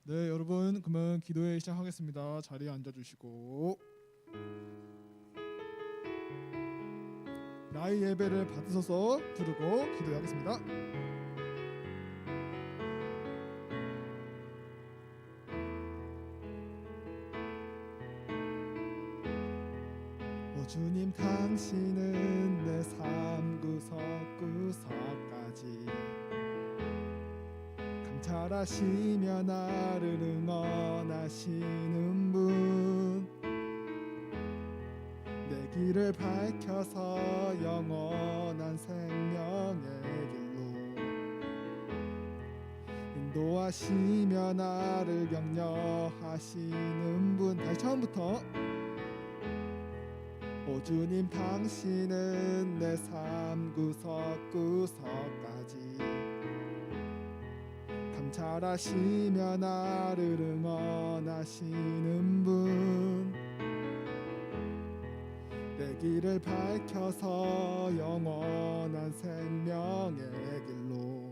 네, 여러분 그러면 기도회 시작하겠습니다. 자리에 앉아주시고 나의 예배를 받으소서 부르고 기도하겠습니다. 오 주님, 당신은 내 삶 구석구석까지 감찰하시며 나를 응원하시는 분, 내 길을 밝혀서 영원한 생명의 길로 인도하시며 나를 격려하시는 분. 다시 처음부터. 오 주님, 당신은 내 삶 구석구석까지 감찰하시며 나를 응원하시는 분, 내 길을 밝혀서 영원한 생명의 길로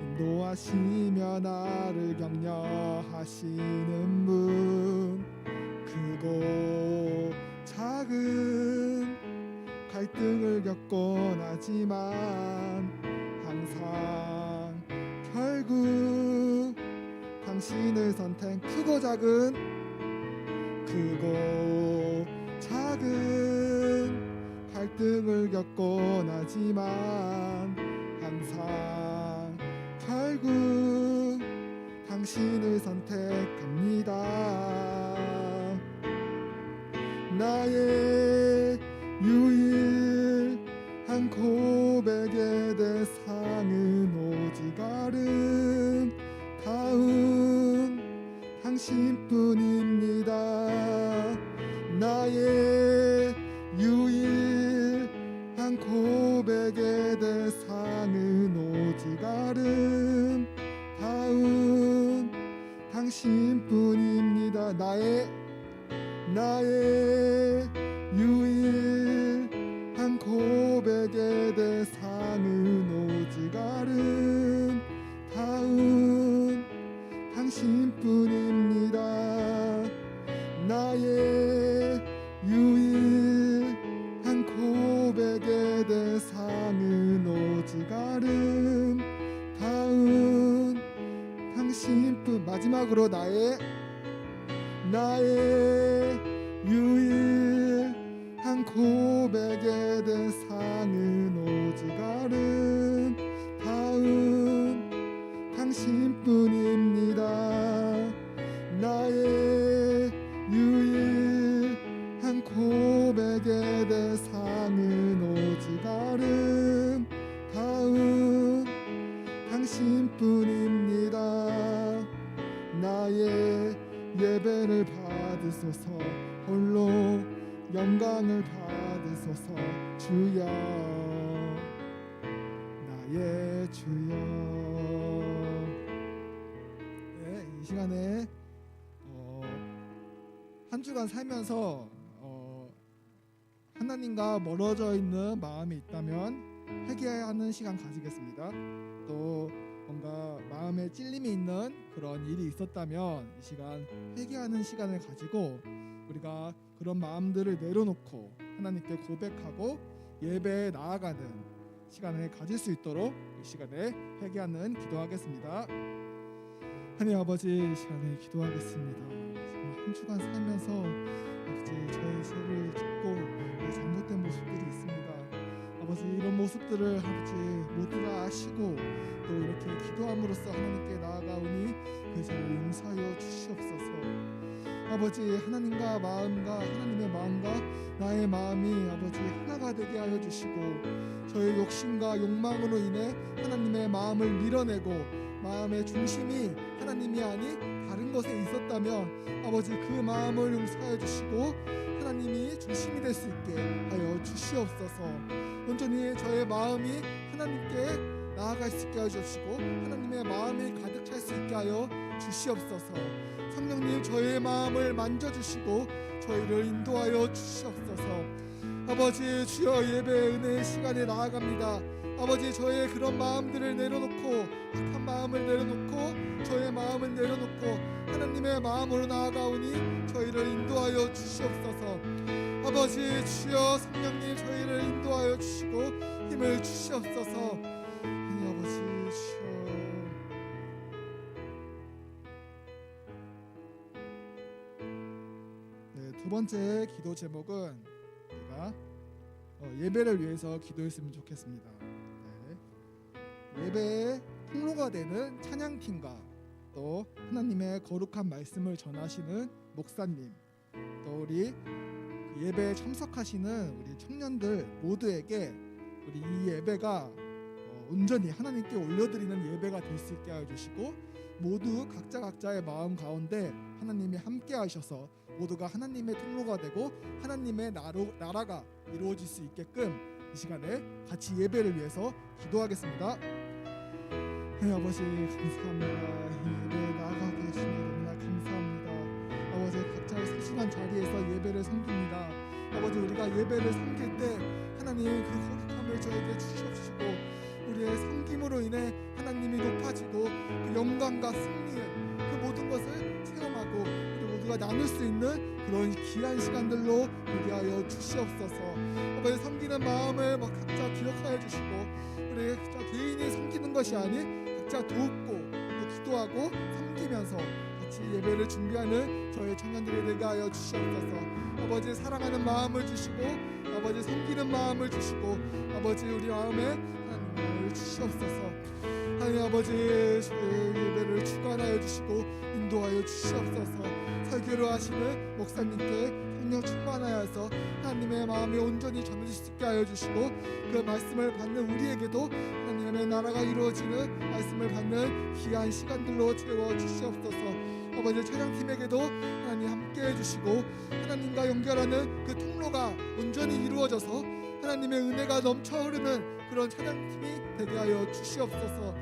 인도하시며 나를 격려하시는 분, 크고 작은 갈등을 겪곤 하지만 항상 결국 당신을 선택. 크고 작은 갈등을 겪곤 하지만 항상 결국 당신을 선택합니다. 나의 유일한 고백의 대상은 오직 아름다운 당신뿐입니다. 나의 유일한 고백의 대상은 오직 아름다운 당신뿐입니다. 나의 유일한 고백의 대상은 오직 아름다운 당신뿐입니다. 나의 유일한 고백의 대상은 오직 아름다운 당신뿐. 마지막으로 나의 유일한 고백의 대상은 오직 아름다운 당신뿐입니다. 나의 유일한 고백의 대상은 오직 아름다운 당신뿐입니다. 나의 예배를 받으소서, 홀로 영광을 받으소서. 주여, 나의 주여. 네, 이 시간에 한 주간 살면서 하나님과 멀어져 있는 마음이 있다면 회개하는 시간 가지겠습니다. 또 뭔가 마음에 찔림이 있는 그런 일이 있었다면 이 시간 회개하는 시간을 가지고 우리가 그런 마음들을 내려놓고 하나님께 고백하고 예배에 나아가는 시간을 가질 수 있도록 이 시간에 회개하는 기도하겠습니다. 하나님 아버지, 이 시간에 기도하겠습니다. 정말 한 주간 살면서 아버지, 저의 죄를 짓고 잘못된 모습들이 있습니다. 아버지, 이런 모습들을 아버지 모두 다 아시고 또 이렇게 기도함으로써 하나님께 나아가오니 그 죄를 용서하여 주시옵소서. 아버지, 하나님의 마음과 나의 마음이 아버지 하나가 되게 하여 주시고 저의 욕심과 욕망으로 인해 하나님의 마음을 밀어내고 마음의 중심이 하나님이 아닌 다른 것에 있었다면 아버지 그 마음을 용서하여 주시고 하나님이 중심이 될 수 있게 하여 주시옵소서. 온전히 저의 마음이 하나님께 나아갈 수 있게 하여 주시고 하나님의 마음이 가득 찰 수 있게 하여 주시옵소서. 성령님, 저의 마음을 만져주시고 저희를 인도하여 주시옵소서. 아버지, 주여 예배 은혜의 시간에 나아갑니다. 아버지 저의 그런 마음들을 내려놓고 악한 마음을 내려놓고 저의 마음을 내려놓고 하나님의 마음으로 나아가오니 저희를 인도하여 주시옵소서. 아버지 주여 성령님 저희를 인도하여 주시고 힘을 주시옵소서. 아버지 주여. 네, 두 번째 기도 제목은 우리가 예배를 위해서 기도했으면 좋겠습니다. 네. 예배의 통로가 되는 찬양팀과 또 하나님의 거룩한 말씀을 전하시는 목사님, 또 우리 예배에 참석하시는 우리 청년들 모두에게 우리 이 예배가 온전히 하나님께 올려드리는 예배가 될 수 있게 하여 주시고, 모두 각자의 마음 가운데 하나님이 함께 하셔서 모두가 하나님의 통로가 되고 하나님의 나라가 이루어질 수 있게끔 이 시간에 같이 예배를 위해서 기도하겠습니다. 네, 아버지 감사합니다. 이 예배에 나아가게 해주시니 너무나 감사합니다. 아버지 각자의 소중한 자리에서 예배를 섬깁니다. 아버지 우리가 예배를 섬길 때 하나님 그 거룩함을 저에게 주시옵시고, 우리의 섬김으로 인해 하나님이 높아지고 그 영광과 승리 그 모든 것을 체험하고 우리 모두가 나눌 수 있는 그런 귀한 시간들로 되게 하여 주시옵소서. 아버지 섬기는 마음을 각자 기억하여 주시고, 우리 각자 개인이 섬기는 것이 아닌 각자 돕고 또 기도하고 섬기면서 같이 예배를 준비하는 저희 청년들이 되게 하여 주시옵소서. 아버지 사랑하는 마음을 주시고 아버지 섬기는 마음을 주시고 아버지 우리 마음에 하나님을 주시옵소서. 하나님 아버지 저희 예배를 주관하여 주시고 인도하여 주시옵소서. 설교를 하시는 목사님께 성령 충만하여서 하나님의 마음이 온전히 전해질 수 있게 하여 주시고, 그 말씀을 받는 우리에게도 하나님의 나라가 이루어지는 말씀을 받는 귀한 시간들로 채워 주시옵소서. 아버지 찬양팀에게도 하나님 함께 해주시고 하나님과 연결하는 그 통로가 온전히 이루어져서 하나님의 은혜가 넘쳐 흐르는 그런 찬양팀이 되게 하여 주시옵소서.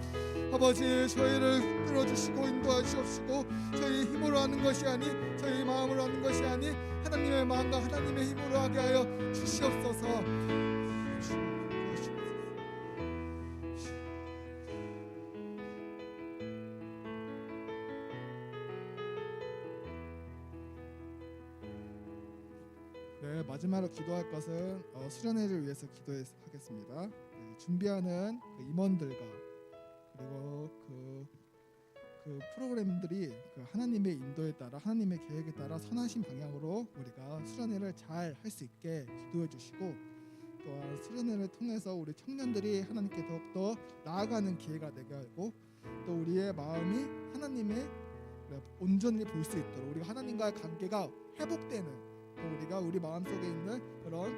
아버지 저희를 흔들어 주시고 인도하시옵시고, 저희 힘으로 하는 것이 아닌 저희 마음으로 하는 것이 아닌 하나님의 마음과 하나님의 힘으로 하게 하여 주시옵소서. 네, 마지막으로 기도할 것은 수련회를 위해서 기도하겠습니다. 네, 준비하는 그 임원들과 그리고 그 프로그램들이 그 하나님의 인도에 따라 하나님의 계획에 따라 선하신 방향으로 우리가 수련회를 잘 할 수 있게 기도해 주시고, 또한 수련회를 통해서 우리 청년들이 하나님께 더욱더 나아가는 기회가 되게 하고, 또 우리의 마음이 하나님의 온전히 볼 수 있도록 우리가 하나님과의 관계가 회복되는, 또 우리가 우리 마음속에 있는 그런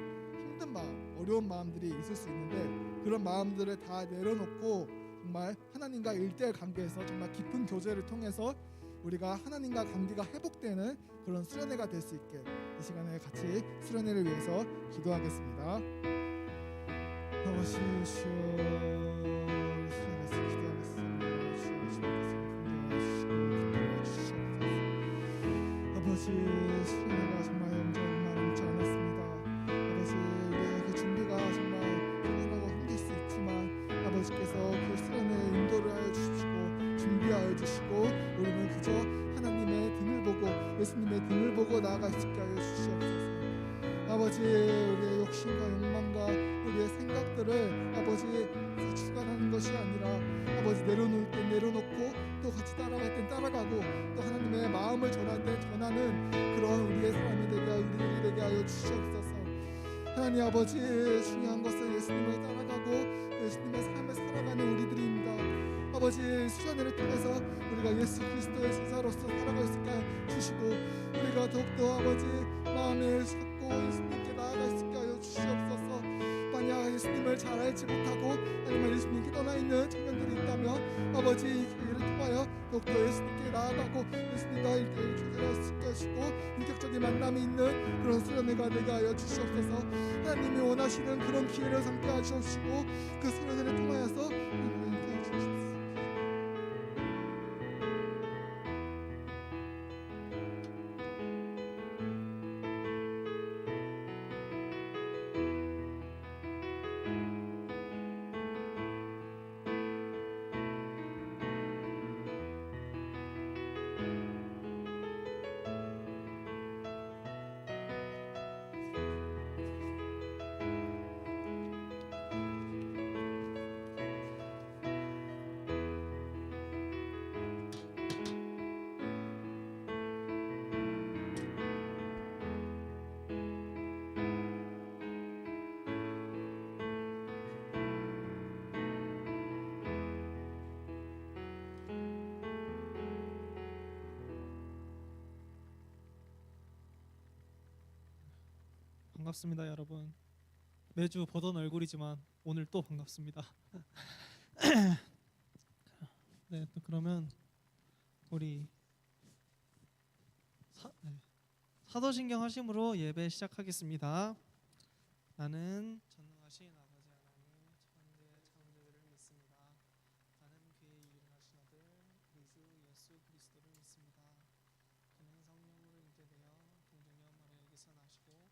힘든 마음, 어려운 마음들이 있을 수 있는데 그런 마음들을 다 내려놓고 정말 하나님과 일대일 관계에서 정말 깊은 교제를 통해서 우리가 하나님과 관계가 회복되는 그런 수련회가 될 수 있게 이 시간에 같이 수련회를 위해서 기도하겠습니다. 아버지 주여 수련회에서 기도하겠습니다. 아버지 수련회가 정말 얼마나 않았습니다. 아버지 우리의 그 준비가 정말 피곤하고 힘들 수 있지만 아버지께서 그 수련회에 인도를 하여 주시고 준비하여 주시고, 우리는 그저 하나님의 등을 보고 예수님의 등을 보고 나아갈 수 있게 하여 주시옵소서. 아버지 우리의 욕심과 욕망과 우리의 생각들을 아버지 주관하는 것이 아니라 아버지 내려놓을 땐 내려놓고 또 같이 따라갈 땐 따라가고 또 하나님의 마음을 전할 땐 전하는 그런 우리의 사람이 우리 되게 하여 주시옵소서. 하나님 아버지 중요한 것은 예수님을 따라가고 예수님의 삶을 살아가는 우리들입니다. 아버지 수련회를 통해서 우리가 예수 그리스도의 제자로서 살아갈 수 있게 주시고, 우리가 더욱더 아버지 마음을 잡고 예수님께 나아갈 수 있게 하여 주시옵소서. 만약 예수님을 잘 알지 못하고 아니면 예수님께 떠나 있는 청년들이 있다면 아버지 이 기회를 통하여 더욱더 예수님께 나아가고 예수님과 일대일 교제할 수 있게 하시고 인격적인 만남이 있는 그런 수련회가 되게 하여 주시옵소서. 하나님이 원하시는 그런 기회를 삼게 하시옵시고 그 수련회를 통하여서 반갑습니다, 여러분. 매주 보던 얼굴이지만 오늘 또 반갑습니다. 네, 또 그러면 우리 사도신경 하심으로 예배 시작하겠습니다. 나는 전능하신 아버지 하나님 천지의 창조주를 믿습니다. 나는 그의 유일하신 아들 우리 주 예수 그리스도를 믿습니다. 그는 성령으로 잉태되어 동정녀 마리아에게서 나시고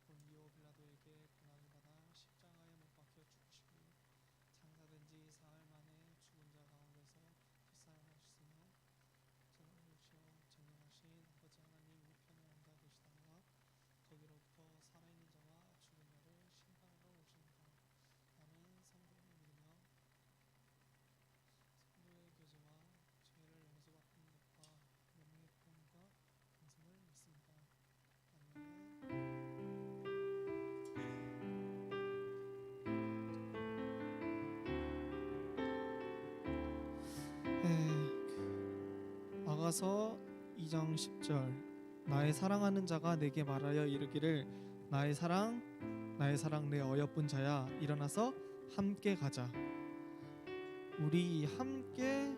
본디오 빌라도에게 고난을 받아 십자가에 못 박혀 죽으시고 장사된 지 사흘 만에 죽은 자 가운데서 기사하셨으며 전능하시오 전능하신 아버지 하나님 우편에 앉아 계시다가 거기로부터 살아있는 자와 죽은 자를 심판하러 오십니다. 나는 성경을 믿으며 성도의 교제와 죄를 용서받는 것과 영의 구원과 영생을 믿습니다. 아가서 2장 10절 나의 사랑하는 자가 내게 말하여 이르기를 나의 사랑 내 어여쁜 자야 일어나서 함께 가자. 우리 함께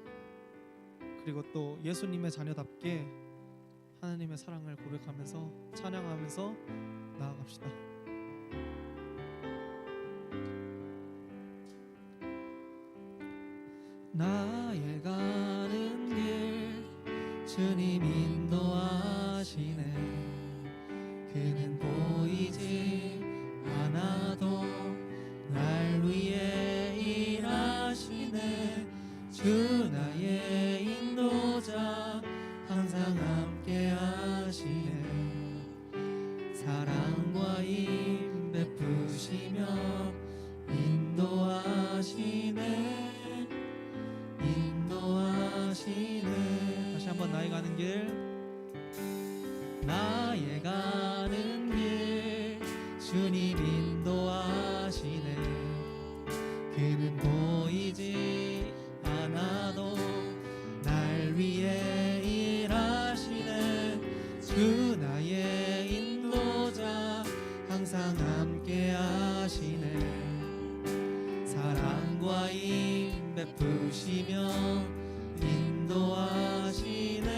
그리고 또 예수님의 자녀답게 하나님의 사랑을 고백하면서 찬양하면서 나아갑시다. 나의 가는 길 주님 인도하시네. 그는 보이지 않아도 날 위해 일하시네. 주 나의 인도자 항상 함께 하시네. 사랑과 힘 베푸시며 인도하시네. 다시 한번 나의 가는 길 나의 가는 길 주님 인도하시네. 그는 보이지 않아도 날 위해 일하시네. 주 나의 인도자 항상 함께 하시네. 사랑과 힘 베푸시며 인도하시네.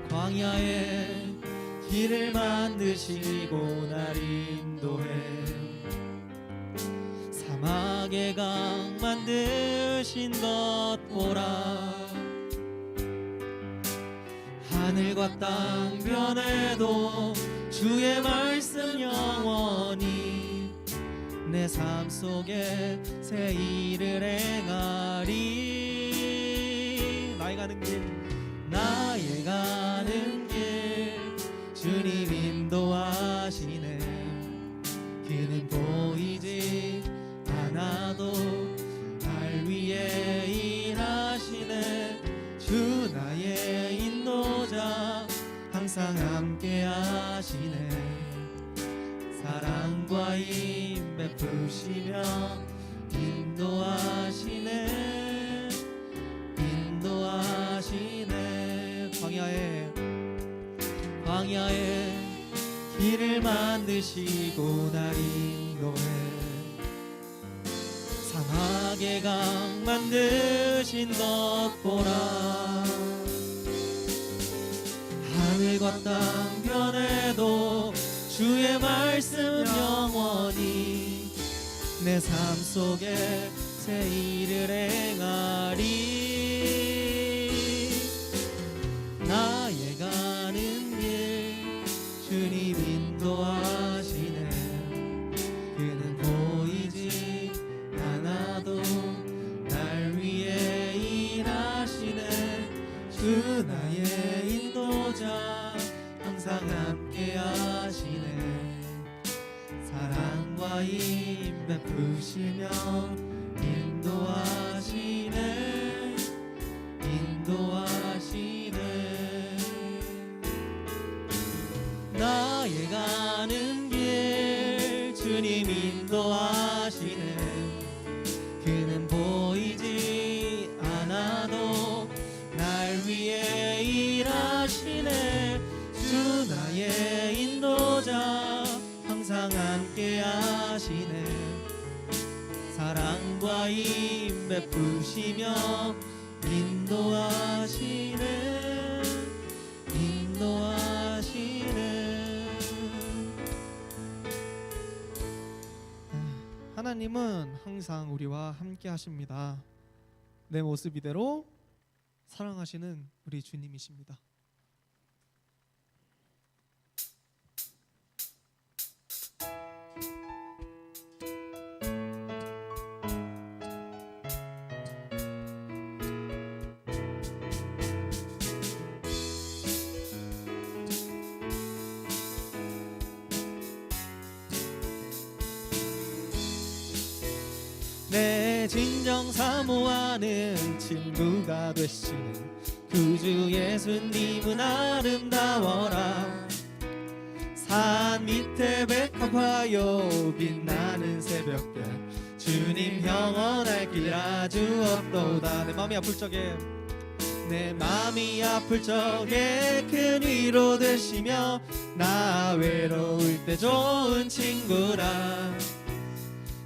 광야에 길을 만드시고 날 인도해. 사막에 강 만드신 것 보라. 하늘과 땅 변해도 주의 말씀 영원히 내 삶 속에 새 일을 행하리. 나의 가는 길 주님 인도하시네. 그는 보이지 않아도 날 위해 일하시네. 주 나의 인도자 항상 함께 하시네. 사랑과 힘 베푸시며 인도하시네. 광야에 길을 만드시고 날 인도해. 사막에 강 만드신 것 보라. 하늘과 땅 변해도 주의 말씀 영원히 내 삶 속에 새 일을 행하리. 나의 가는 길 주님 인도하시네. 그는 보이지 않아도 날 위해 일하시네. 주 나의 인도자 항상 함께 하시네. 사랑과 힘 베푸시며 인도하시네. 나의 가는 길 주님 인도하시네. 그는 보이지 않아도 날 위해 인도하시네. 사랑과 힘 베푸시며 인도하시네. 인도하시네. 하나님은 항상 우리와 함께 하십니다. 내 모습 이대로 사랑하시는 우리 주님이십니다. 내 진정 사모하는 친구가 되시는 구주 예수님은 아름다워라. 산 밑에 백합화요 빛나는 새벽별 주님 영원할 길 아주 없도다. 내 마음이 아플 적에 내 마음이 아플 적에 큰 위로 되시며 나 외로울 때 좋은 친구라.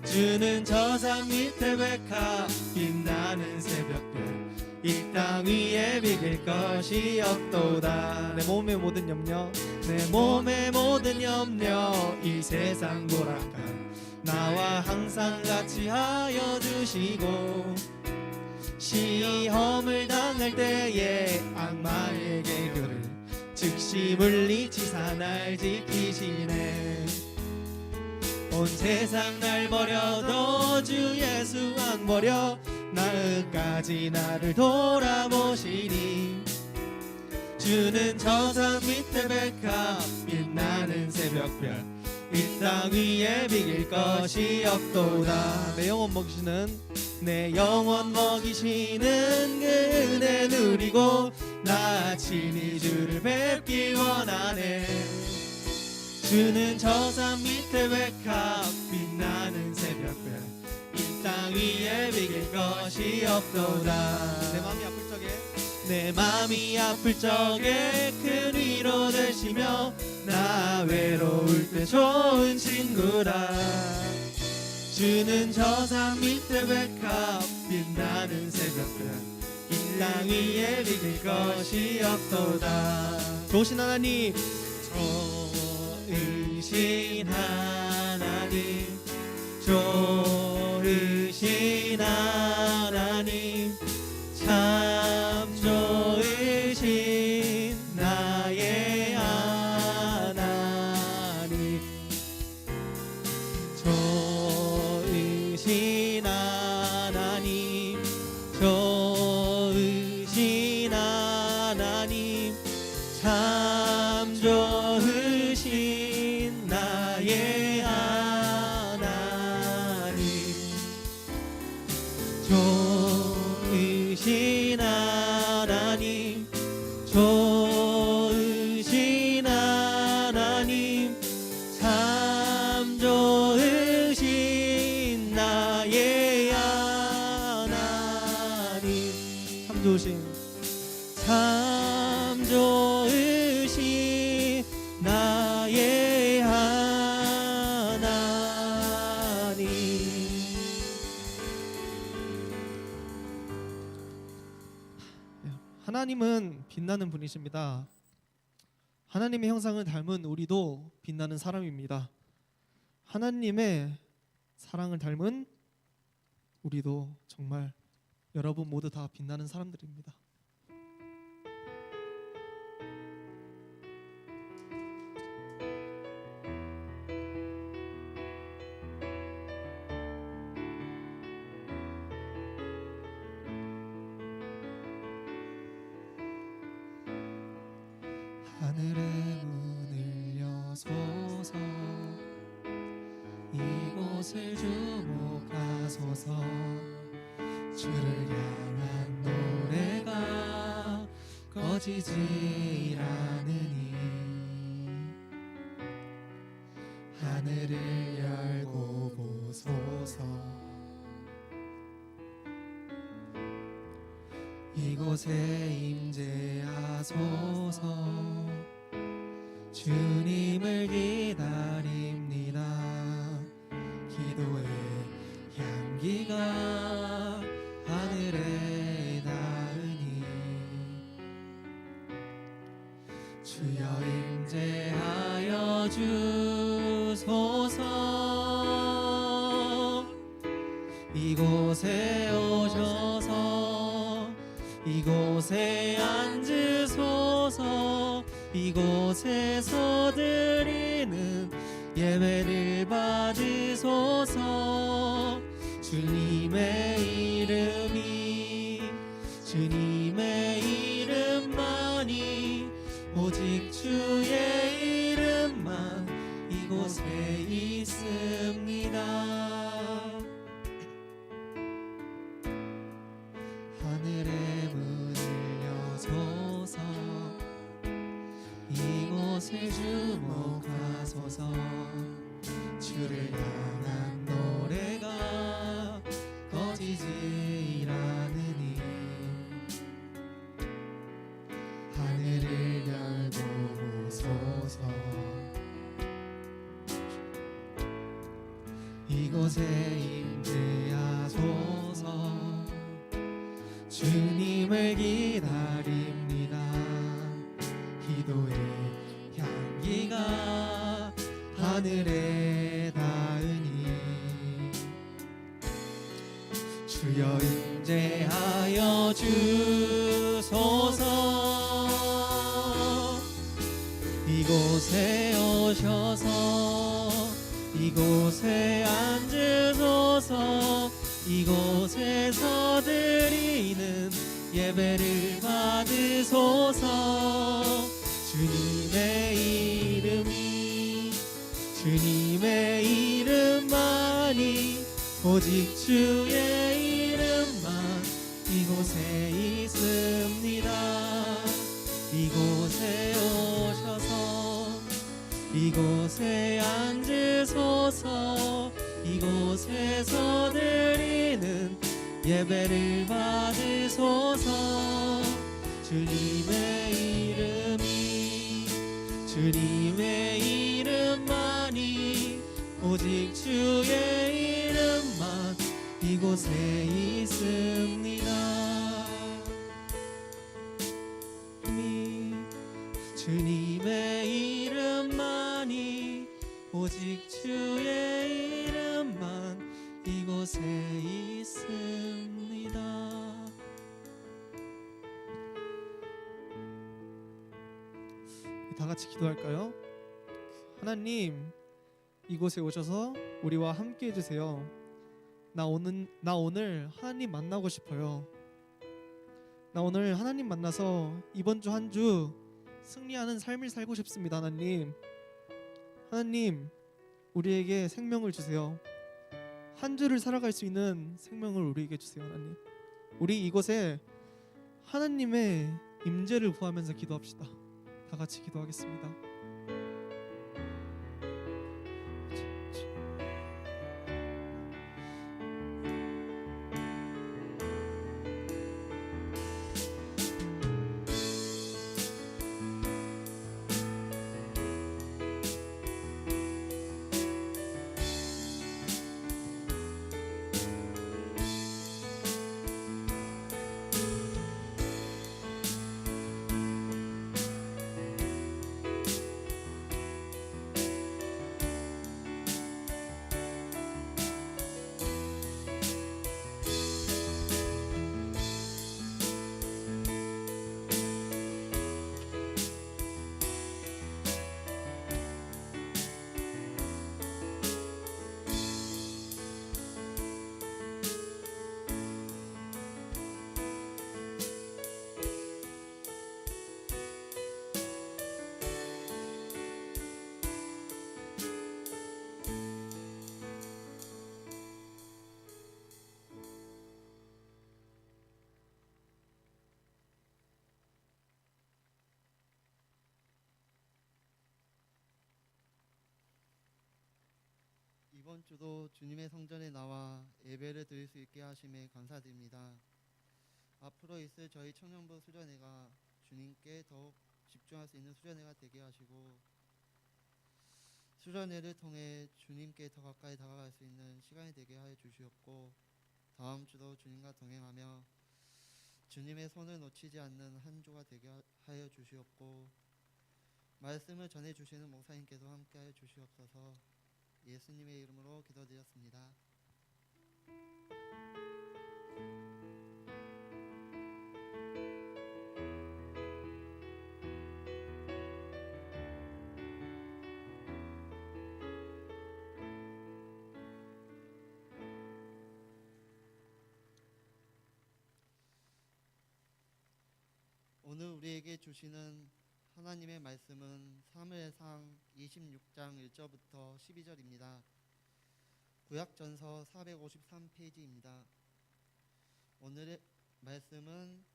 주는 저 산 밑에 백합 빛나는 새벽별 이 땅 위에 비길 것이 없도다. 내 몸의 모든 염려 내 몸의 모든 염려 이 세상 고락한 나와 항상 같이 하여 주시고 시험을 당할 때에 악마에게 그를 즉시 물리치사 날 지키시네. 온 세상 날 버려도 주 예수 안 버려 나끝까지 나를 돌아보시니. 주는 저 산 밑에 백합 빛나는 새벽별 이 땅 위에 비길 것이 없도다. 내 영혼 먹이시는 그 은혜 누리고 나 친히 주를 뵙길 원하네. 주는 저 산 밑에 백합 빛나는 새벽별 이 땅 위에 비길 것이 없도다. 내 마음이 아플 적에 내 마음이 아플 적에 큰 위로 되시며 나 외로울 때 좋은 친구라. 주는 저 산 밑에 백합 빛나는 새벽별 이 땅 위에 비길 것이 없도다. 좋으신 하나님 좋으신 하나님 좋으신 하나님 참 좋으신 나의 하나님 좋으신 하나님 좋으신 하나님 참 좋으신 나의 하나님 좋으신 하나님 좋으신 하나님 참 좋으신 나의 하나님 참 좋으신 나의 하나님. 하나님은 빛나는 분이십니다. 하나님의 형상을 닮은 우리도 빛나는 사람입니다. 하나님의 사랑을 닮은 우리도 정말 여러분 모두 다 빛나는 사람들입니다. 하늘의 문을 여소서 이곳을 주목하소서 주를 향한 노래가 꺼지지 않으니 하늘을 열고 보소서 이곳에 임재하소서 주님을 기다립니다. 기도의 향기가 하늘에 닿으니 주여 임재하여 주소서. 이곳에 오셔서 이곳에 앉으소서. 이곳에서 드리는 예배를 받으소서. 주님의 이름이 주님의 이름만이 오직 주의 이름만 이곳에 있습니다. 하늘의 문을 여소서. 이곳을 주목하소서. 주를 향한 노래가 꺼지질 않으니 하늘을 열고 오소서. 이곳에 임재하소서. 주님을 기다립니다. 기도의 향기가 하늘에 닿으니 주여 임재하여 주소서. 이곳에 오셔서 이곳에 앉으소서. 이곳에서 드리는 예배를 받으소서. 주님의 이름이 주님의 이름만이 오직 주의 이름만 이곳에 있습니다. 이곳에 오셔서 이곳에 앉으소서. 이곳에서 드리는 예배를 받으소서. 주님의 이름이 주님의 이름만이 오직 주의 이름만 이곳에 있습니다. 주님의 이름만이 오직 주의 이름만 이곳에 있습니다. 다 같이 기도할까요? 하나님, 이곳에 오셔서 우리와 함께 해주세요. 나 오늘 하나님 만나고 싶어요. 나 오늘 하나님 만나서 이번 주 한 주 승리하는 삶을 살고 싶습니다. 하나님, 우리에게 생명을 주세요. 한 주를 살아갈 수 있는 생명을 우리에게 주세요. 하나님, 우리 이곳에 하나님의 임재를 구하면서 기도합시다. 다 같이 기도하겠습니다. 이번 주도 주님의 성전에 나와 예배를 드릴 수 있게 하심에 감사드립니다. 앞으로 있을 저희 청년부 수련회가 주님께 더욱 집중할 수 있는 수련회가 되게 하시고 수련회를 통해 주님께 더 가까이 다가갈 수 있는 시간이 되게 하여 주시옵고 다음 주도 주님과 동행하며 주님의 손을 놓치지 않는 한 주가 되게 하여 주시옵고 말씀을 전해 주시는 목사님께서 함께하여 주시옵소서. 예수님의 이름으로 기도드렸습니다. 오늘 우리에게 주시는 하나님의 말씀은 사무엘상 26장 1절부터 12절입니다. 구약전서 453페이지입니다. 오늘의 말씀은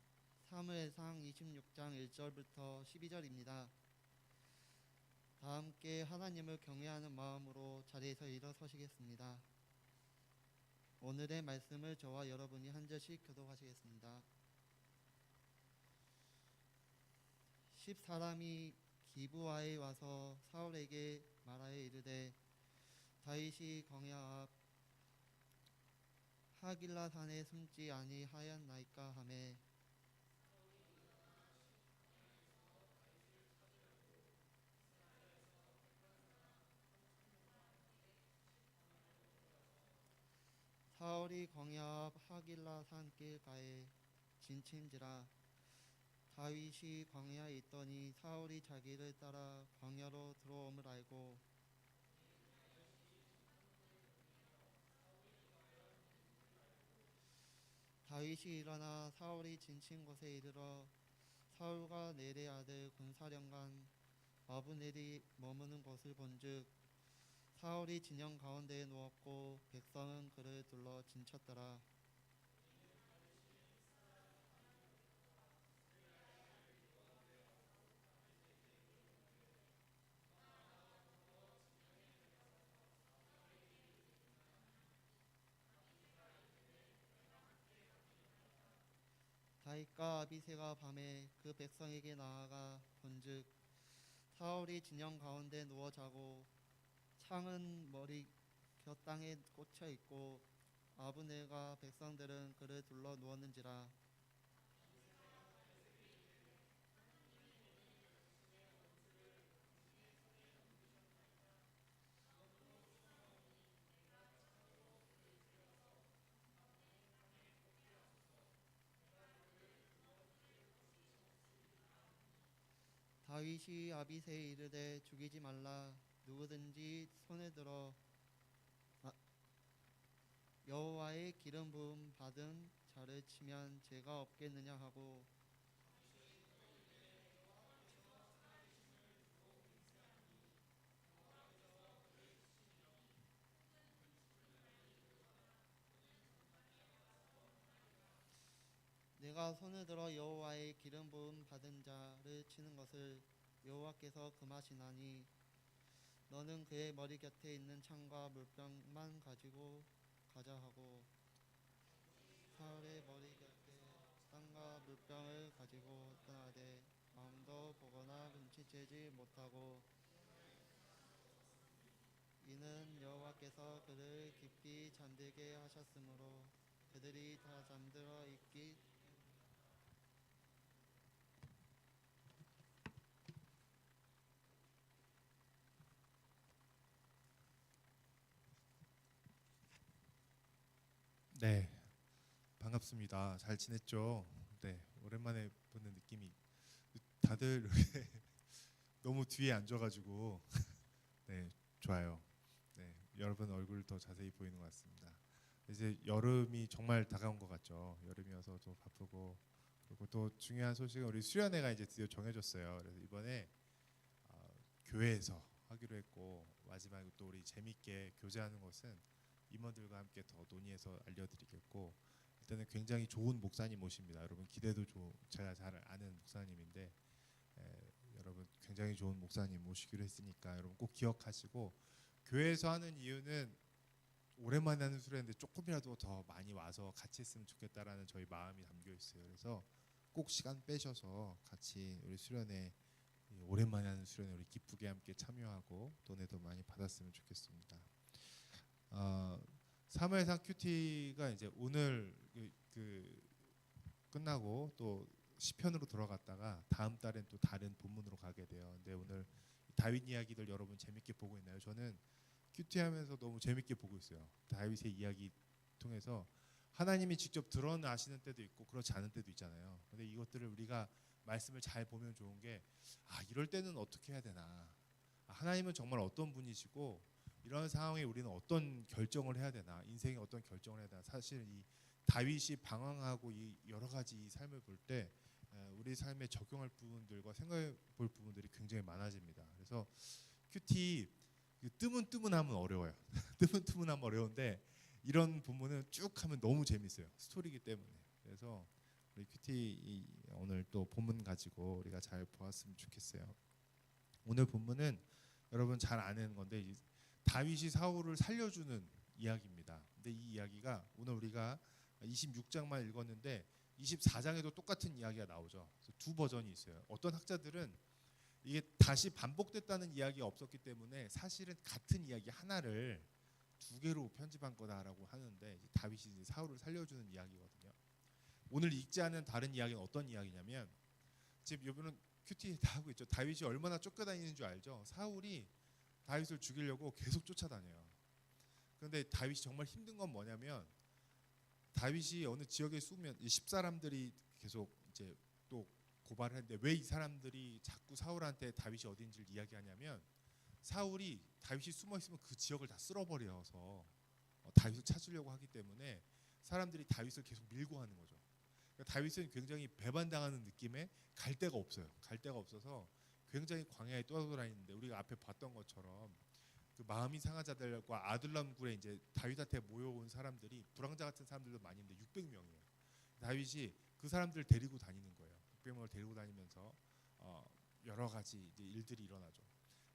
사무엘상 26장 1절부터 12절입니다. 다 함께 하나님을 경외하는 마음으로 자리에서 일어서시겠습니다. 오늘의 말씀을 저와 여러분이 한 절씩 교독하시겠습니다. 10사람이 기브아에 와서 사울에게 말하여 이르되 다윗이 광야 앞 하길라 산에 숨지 아니하였나이까 하매 사울이 광야 앞 하길라 산 길가에 진친지라 다윗이 광야에 있더니 사울이 자기를 따라 광야로 들어옴을 알고 다윗이 일어나 사울이 진친 곳에 이르러 사울과 네레 아들 군사령관 아브넬이 머무는 곳을 본즉 사울이 진영 가운데에 누웠고 백성은 그를 둘러 진쳤더라. 다윗과 아비새가 밤에 그 백성에게 나아가 본즉 사울이 진영 가운데 누워 자고 창은 머리 곁땅에 꽂혀 있고 아브넬과 백성들은 그를 둘러 누웠는지라. 다윗이 아비새에 이르되 죽이지 말라. 누구든지 손에 들어 여호와의 기름 부음 받은 자를 치면 죄가 없겠느냐 하고 내가 손을 들어 여호와의 기름 부음 받은 자를 치는 것을 여호와께서 금하시나니 너는 그의 머리 곁에 있는 창과 물병만 가지고 가자 하고 사울의 머리 곁에 땅과 물병을 가지고 떠나되 마음도 보거나 눈치채지 못하고 이는 여호와께서 그를 깊이 잠들게 하셨으므로 그들이 다 잠들어 있기. 네, 반갑습니다. 잘 지냈죠? 네, 오랜만에 보는 느낌이 다들 너무 뒤에 앉아가지고 네, 좋아요. 네, 여러분 얼굴 더 자세히 보이는 것 같습니다. 이제 여름이 정말 다가온 것 같죠. 여름이어서 좀 바쁘고 그리고 또 중요한 소식은 우리 수련회가 이제 드디어 정해졌어요. 그래서 이번에 교회에서 하기로 했고 마지막에 또 우리 재밌게 교제하는 것은 임원들과 함께 더 논의해서 알려드리겠고 일단은 굉장히 좋은 목사님 모십니다. 여러분 기대도 제가 잘 아는 목사님인데 여러분 굉장히 좋은 목사님 모시기로 했으니까 여러분 꼭 기억하시고 교회에서 하는 이유는 오랜만에 하는 수련인데 조금이라도 더 많이 와서 같이 했으면 좋겠다라는 저희 마음이 담겨 있어요. 그래서 꼭 시간 빼셔서 같이 우리 수련회 오랜만에 하는 수련회 우리 기쁘게 함께 참여하고 또 은혜도 많이 받았으면 좋겠습니다. 사무엘상 큐티가 이제 오늘 끝나고 또 시편으로 들어갔다가 다음 달엔 또 다른 본문으로 가게 돼요. 근데 오늘 다윗 이야기들 여러분 재밌게 보고 있나요? 저는 큐티하면서 너무 재밌게 보고 있어요. 다윗의 이야기 통해서 하나님이 직접 드러나시는 때도 있고 그렇지 않은 때도 있잖아요. 근데 이것들을 우리가 말씀을 잘 보면 좋은 게 이럴 때는 어떻게 해야 되나? 하나님은 정말 어떤 분이시고 이런 상황에 우리는 어떤 결정을 해야 되나? 인생에 어떤 결정을 해야 되나? 사실 이 다윗이 방황하고 이 여러 가지 이 삶을 볼 때 우리 삶에 적용할 부분들과 생각해 볼 부분들이 굉장히 많아집니다. 그래서 큐티 뜨문뜨문하면 어려워요. 뜨문뜨문하면 어려운데 이런 본문은 쭉 하면 너무 재밌어요. 스토리이기 때문에. 그래서 우리 큐티 오늘 또 본문 가지고 우리가 잘 보았으면 좋겠어요. 오늘 본문은 여러분 잘 아는 건데 다윗이 사울을 살려주는 이야기입니다. 근데 이 이야기가 오늘 우리가 26장만 읽었는데 24장에도 똑같은 이야기가 나오죠. 그래서 두 버전이 있어요. 어떤 학자들은 이게 다시 반복됐다는 이야기가 없었기 때문에 사실은 같은 이야기 하나를 두 개로 편집한 거다라고 하는데 다윗이 이제 사울을 살려주는 이야기거든요. 오늘 읽지 않은 다른 이야기는 어떤 이야기냐면 지금 여러분은 큐티 다 하고 있죠. 다윗이 얼마나 쫓겨다니는 줄 알죠. 사울이 다윗을 죽이려고 계속 쫓아다녀요. 그런데 다윗이 정말 힘든 건 뭐냐면 다윗이 어느 지역에 숨으면 이 10사람들이 계속 이제 또 고발을 했는데 왜 이 사람들이 자꾸 사울한테 다윗이 어딘지를 이야기하냐면 사울이 다윗이 숨어 있으면 그 지역을 다 쓸어버려서 다윗을 찾으려고 하기 때문에 사람들이 다윗을 계속 밀고 하는 거죠. 그러니까 다윗은 굉장히 배반당하는 느낌에 갈 데가 없어요. 갈 데가 없어서 굉장히 광야에 떠돌아다니는데 우리가 앞에 봤던 것처럼 그 마음이 상한 자들과 아둘람 굴에 이제 다윗한테 모여온 사람들이 불황자 같은 사람들도 많이 있는데 600명이에요. 다윗이 그 사람들을 데리고 다니는 거예요. 600명을 데리고 다니면서 여러 가지 이제 일들이 일어나죠.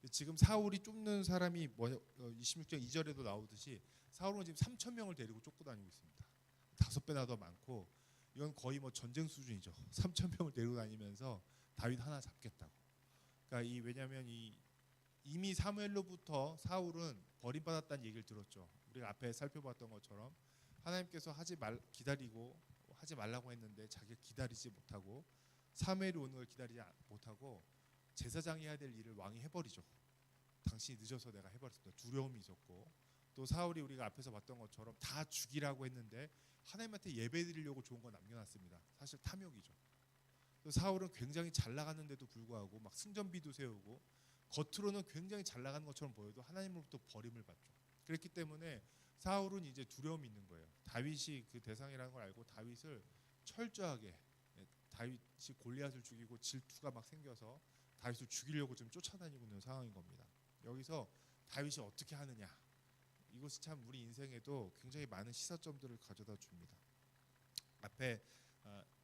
지금 사울이 쫓는 사람이 26장 2절에도 나오듯이 사울은 지금 3,000명을 데리고 쫓고 다니고 있습니다. 5배나 더 많고 이건 거의 뭐 전쟁 수준이죠. 3,000명을 데리고 다니면서 다윗 하나 잡겠다고. 그러니까 왜냐하면 이미 사무엘로부터 사울은 버림받았다는 얘기를 들었죠. 우리가 앞에 살펴봤던 것처럼 하나님께서 기다리고 하지 말라고 했는데 자기가 기다리지 못하고 사무엘이 오는 걸 기다리지 못하고 제사장이 해야 될 일을 왕이 해버리죠. 당신이 늦어서 내가 해버렸습니다. 두려움이 있었고 또 사울이 우리가 앞에서 봤던 것처럼 다 죽이라고 했는데 하나님한테 예배드리려고 좋은 거 남겨놨습니다. 사실 탐욕이죠. 또 사울은 굉장히 잘 나가는데도 불구하고 막 승전비도 세우고 겉으로는 굉장히 잘 나가는 것처럼 보여도 하나님으로부터 버림을 받죠. 그렇기 때문에 사울은 이제 두려움이 있는 거예요. 다윗이 그 대상이라는 걸 알고 다윗을 철저하게 다윗이 골리앗을 죽이고 질투가 막 생겨서 다윗을 죽이려고 지금 쫓아다니고 있는 상황인 겁니다. 여기서 다윗이 어떻게 하느냐 이것이 참 우리 인생에도 굉장히 많은 시사점들을 가져다 줍니다. 앞에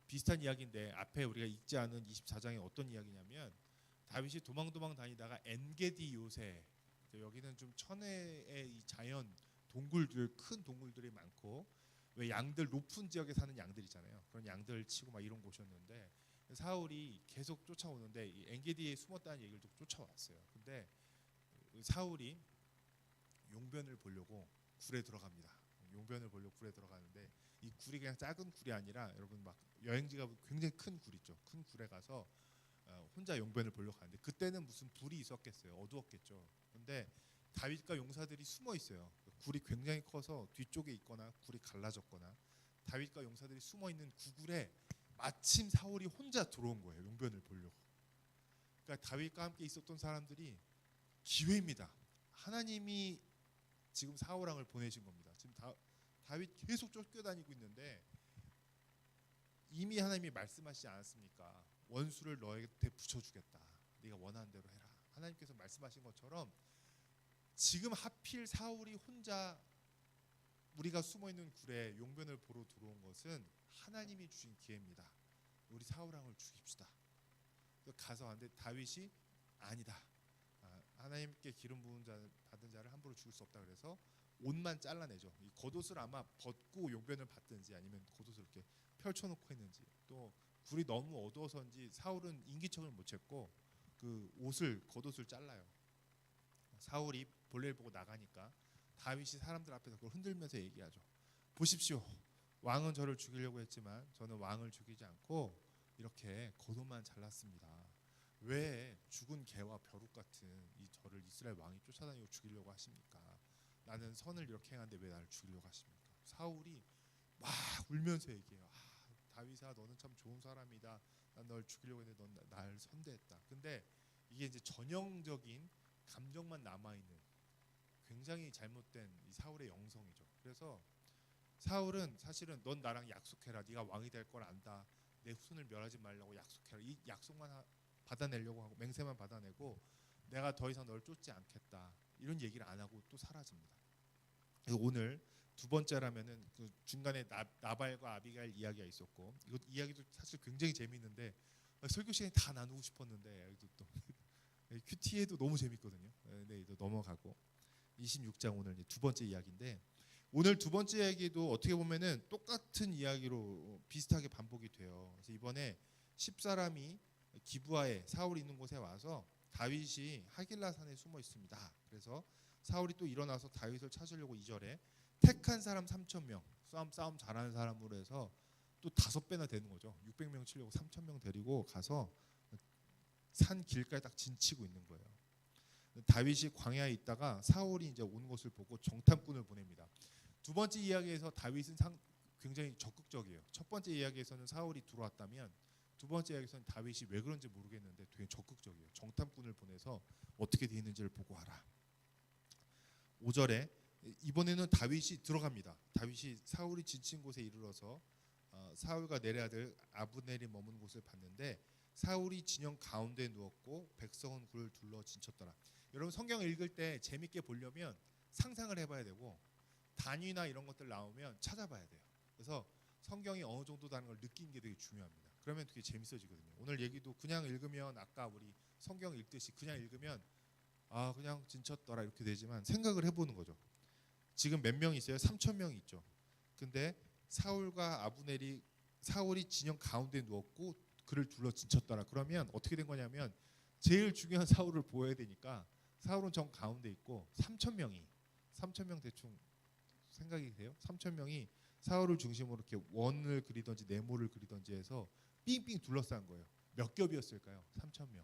비슷한 이야기인데 앞에 우리가 읽지 않은 24장에 어떤 이야기냐면 다윗이 도망 다니다가 엔게디 요새 여기는 좀 천혜의 이 자연 동굴들 큰 동굴들이 많고 왜 양들 높은 지역에 사는 양들 있잖아요. 그런 양들 치고 막 이런 곳이었는데 사울이 계속 쫓아오는데 이 엔게디에 숨었다는 얘기를 듣고 쫓아왔어요. 근데 사울이 용변을 보려고 굴에 들어갑니다. 용변을 보려고 굴에 들어가는데 이 굴이 그냥 작은 굴이 아니라 여러분 막 여행지가 굉장히 큰 굴 있죠. 큰 굴에 가서 혼자 용변을 보려고 가는데 그때는 무슨 불이 있었겠어요. 어두웠겠죠. 근데 다윗과 용사들이 숨어 있어요. 굴이 굉장히 커서 뒤쪽에 있거나 굴이 갈라졌거나 다윗과 용사들이 숨어 있는 구굴에 마침 사울이 혼자 들어온 거예요. 용변을 보려고. 그러니까 다윗과 함께 있었던 사람들이 기회입니다. 하나님이 지금 사울 왕을 보내신 겁니다. 지금 다윗 계속 쫓겨다니고 있는데 이미 하나님이 말씀하시지 않았습니까? 원수를 너에게 붙여주겠다. 네가 원하는 대로 해라. 하나님께서 말씀하신 것처럼 지금 하필 사울이 혼자 우리가 숨어있는 굴에 용변을 보러 들어온 것은 하나님이 주신 기회입니다. 우리 사울 왕을 죽입시다. 가서 하는데 다윗이 아니다. 하나님께 기름 부은 받은 자를 함부로 죽일 수 없다. 그래서 옷만 잘라내죠. 이 겉옷을 아마 벗고 용변을 받든지 아니면 겉옷을 이렇게 펼쳐놓고 했는지 또 굴이 너무 어두워서인지 사울은 인기척을 못 챘고 그 그 겉옷을 잘라요. 사울이 볼일 보고 나가니까 다윗이 사람들 앞에서 그걸 흔들면서 얘기하죠. 보십시오. 왕은 저를 죽이려고 했지만 저는 왕을 죽이지 않고 이렇게 겉옷만 잘랐습니다. 왜 죽은 개와 벼룩 같은 이 저를 이스라엘 왕이 쫓아다니고 죽이려고 하십니까? 나는 선을 이렇게 행하는데 왜 나를 죽이려고 하십니까? 사울이 막 울면서 얘기해요. 다윗아, 너는 참 좋은 사람이다. 난 널 죽이려고 했는데 넌 날 선대했다. 근데 이게 이제 전형적인 감정만 남아있는 굉장히 잘못된 이 사울의 영성이죠. 그래서 사울은 사실은 넌 나랑 약속해라. 네가 왕이 될 걸 안다. 내 후손을 멸하지 말라고 약속해라. 이 약속만 받아내려고 하고 맹세만 받아내고 내가 더 이상 널 쫓지 않겠다. 이런 얘기를 안 하고 또 사라집니다. 그래서 오늘 두 번째라면은 그 중간에 나발과 아비가일 이야기가 있었고 이것 이야기도 사실 굉장히 재미있는데 설교 시간에 다 나누고 싶었는데 또 큐티에도 너무 재밌거든요. 네, 또 넘어가고 26장 오늘 두 번째 이야기인데 오늘 두 번째 이야기도 어떻게 보면은 똑같은 이야기로 비슷하게 반복이 돼요. 그래서 이번에 10사람이 기브아에 사울이 있는 곳에 와서 다윗이 하길라 산에 숨어 있습니다. 그래서 사울이 또 일어나서 다윗을 찾으려고 2절에 택한 사람 3,000명 싸움 잘하는 사람으로 해서 또 5배나 되는 거죠. 600명 치려고 3,000명 데리고 가서 산 길가에 딱 진치고 있는 거예요. 다윗이 광야에 있다가 사울이 이제 온 것을 보고 정탐꾼을 보냅니다. 두 번째 이야기에서 다윗은 굉장히 적극적이에요. 첫 번째 이야기에서는 사울이 들어왔다면 두 번째 이야기에서는 다윗이 왜 그런지 모르겠는데 되게 적극적이에요. 정탐꾼을 보내서 어떻게 돼 있는지를 보고 와라. 5절에 이번에는 다윗이 들어갑니다. 다윗이 사울이 지친 곳에 이르러서 사울과 넬의 아들 아브넬이 머문 곳을 봤는데 사울이 진영 가운데 누웠고 백성은 그를 둘러 진쳤더라. 여러분 성경 읽을 때 재밌게 보려면 상상을 해봐야 되고 단위나 이런 것들 나오면 찾아봐야 돼요. 그래서 성경이 어느 정도다는 걸 느끼는 게 되게 중요합니다. 그러면 되게 재밌어지거든요. 오늘 얘기도 그냥 읽으면 아까 우리 성경 읽듯이 그냥 읽으면 그냥 진쳤더라 이렇게 되지만 생각을 해보는 거죠. 지금 몇 명 있어요? 3,000명이 있죠. 근데 사울과 아브넬이 사울이 진영 가운데 누웠고 그를 둘러 진쳤더라. 그러면 어떻게 된 거냐면 제일 중요한 사울을 보여야 되니까 사울은 정 가운데 있고 3,000명 대충 생각이 돼요? 3,000명이 사울을 중심으로 이렇게 원을 그리든지 네모를 그리든지 해서 삥삥 둘러싼 거예요. 몇 겹이었을까요? 3,000명.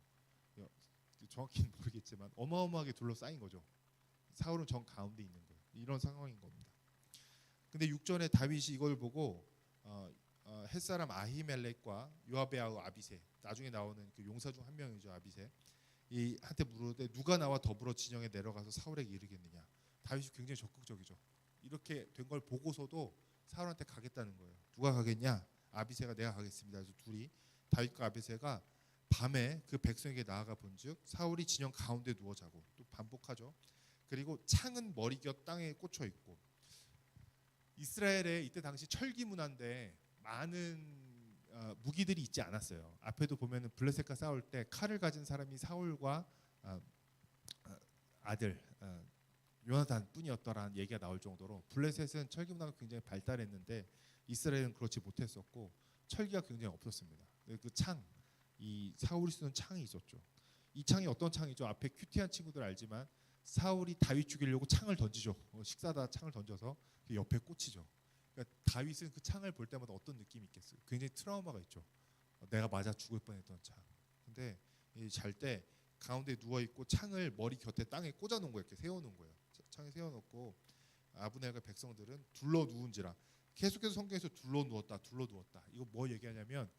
정확히는 모르겠지만 어마어마하게 둘러싸인 거죠. 사울은 정 가운데 있는 거예요. 이런 상황인 겁니다. 근데 6절에 다윗이 이걸 보고 햇사람 아히멜렉과 요압의 아우 아비새 나중에 나오는 그 용사 중 한 명이죠. 아비새 이 한테 물으되 누가 나와 더불어 진영에 내려가서 사울에게 이르겠느냐. 다윗이 굉장히 적극적이죠. 이렇게 된 걸 보고서도 사울한테 가겠다는 거예요. 누가 가겠냐? 아비새가 내가 가겠습니다. 그래서 둘이 다윗과 아비새가 밤에 그 백성에게 나아가 본즉 사울이 진영 가운데 누워 자고 또 반복하죠. 그리고 창은 머리곁 땅에 꽂혀 있고 이스라엘에 이때 당시 철기 문화인데 많은 무기들이 있지 않았어요. 앞에도 보면은 블레셋과 싸울 때 칼을 가진 사람이 사울과 아들 요나단 뿐이었더라는 얘기가 나올 정도로 블레셋은 철기 문화가 굉장히 발달했는데 이스라엘은 그렇지 못했었고 철기가 굉장히 없었습니다. 그 창, 이 사울이 쓰는 창이 있었죠. 이 창이 어떤 창이죠? 앞에 큐티한 친구들 알지만 사울이 다윗 죽이려고 창을 던지죠. 식사다 창을 던져서 그 옆에 꽂히죠. 그러니까 다윗은 그 창을 볼 때마다 어떤 느낌이 있겠어요? 굉장히 트라우마가 있죠. 내가 맞아 죽을 뻔했던 창. 근데 잘 때 가운데 누워 있고 창을 머리 곁에 땅에 꽂아 놓은 거예요. 이렇게 세워 놓은 거예요. 창에 세워 놓고 아브넬과 백성들은 둘러 누운지라. 계속해서 성경에서 둘러 누웠다. 이거 뭐 얘기하냐면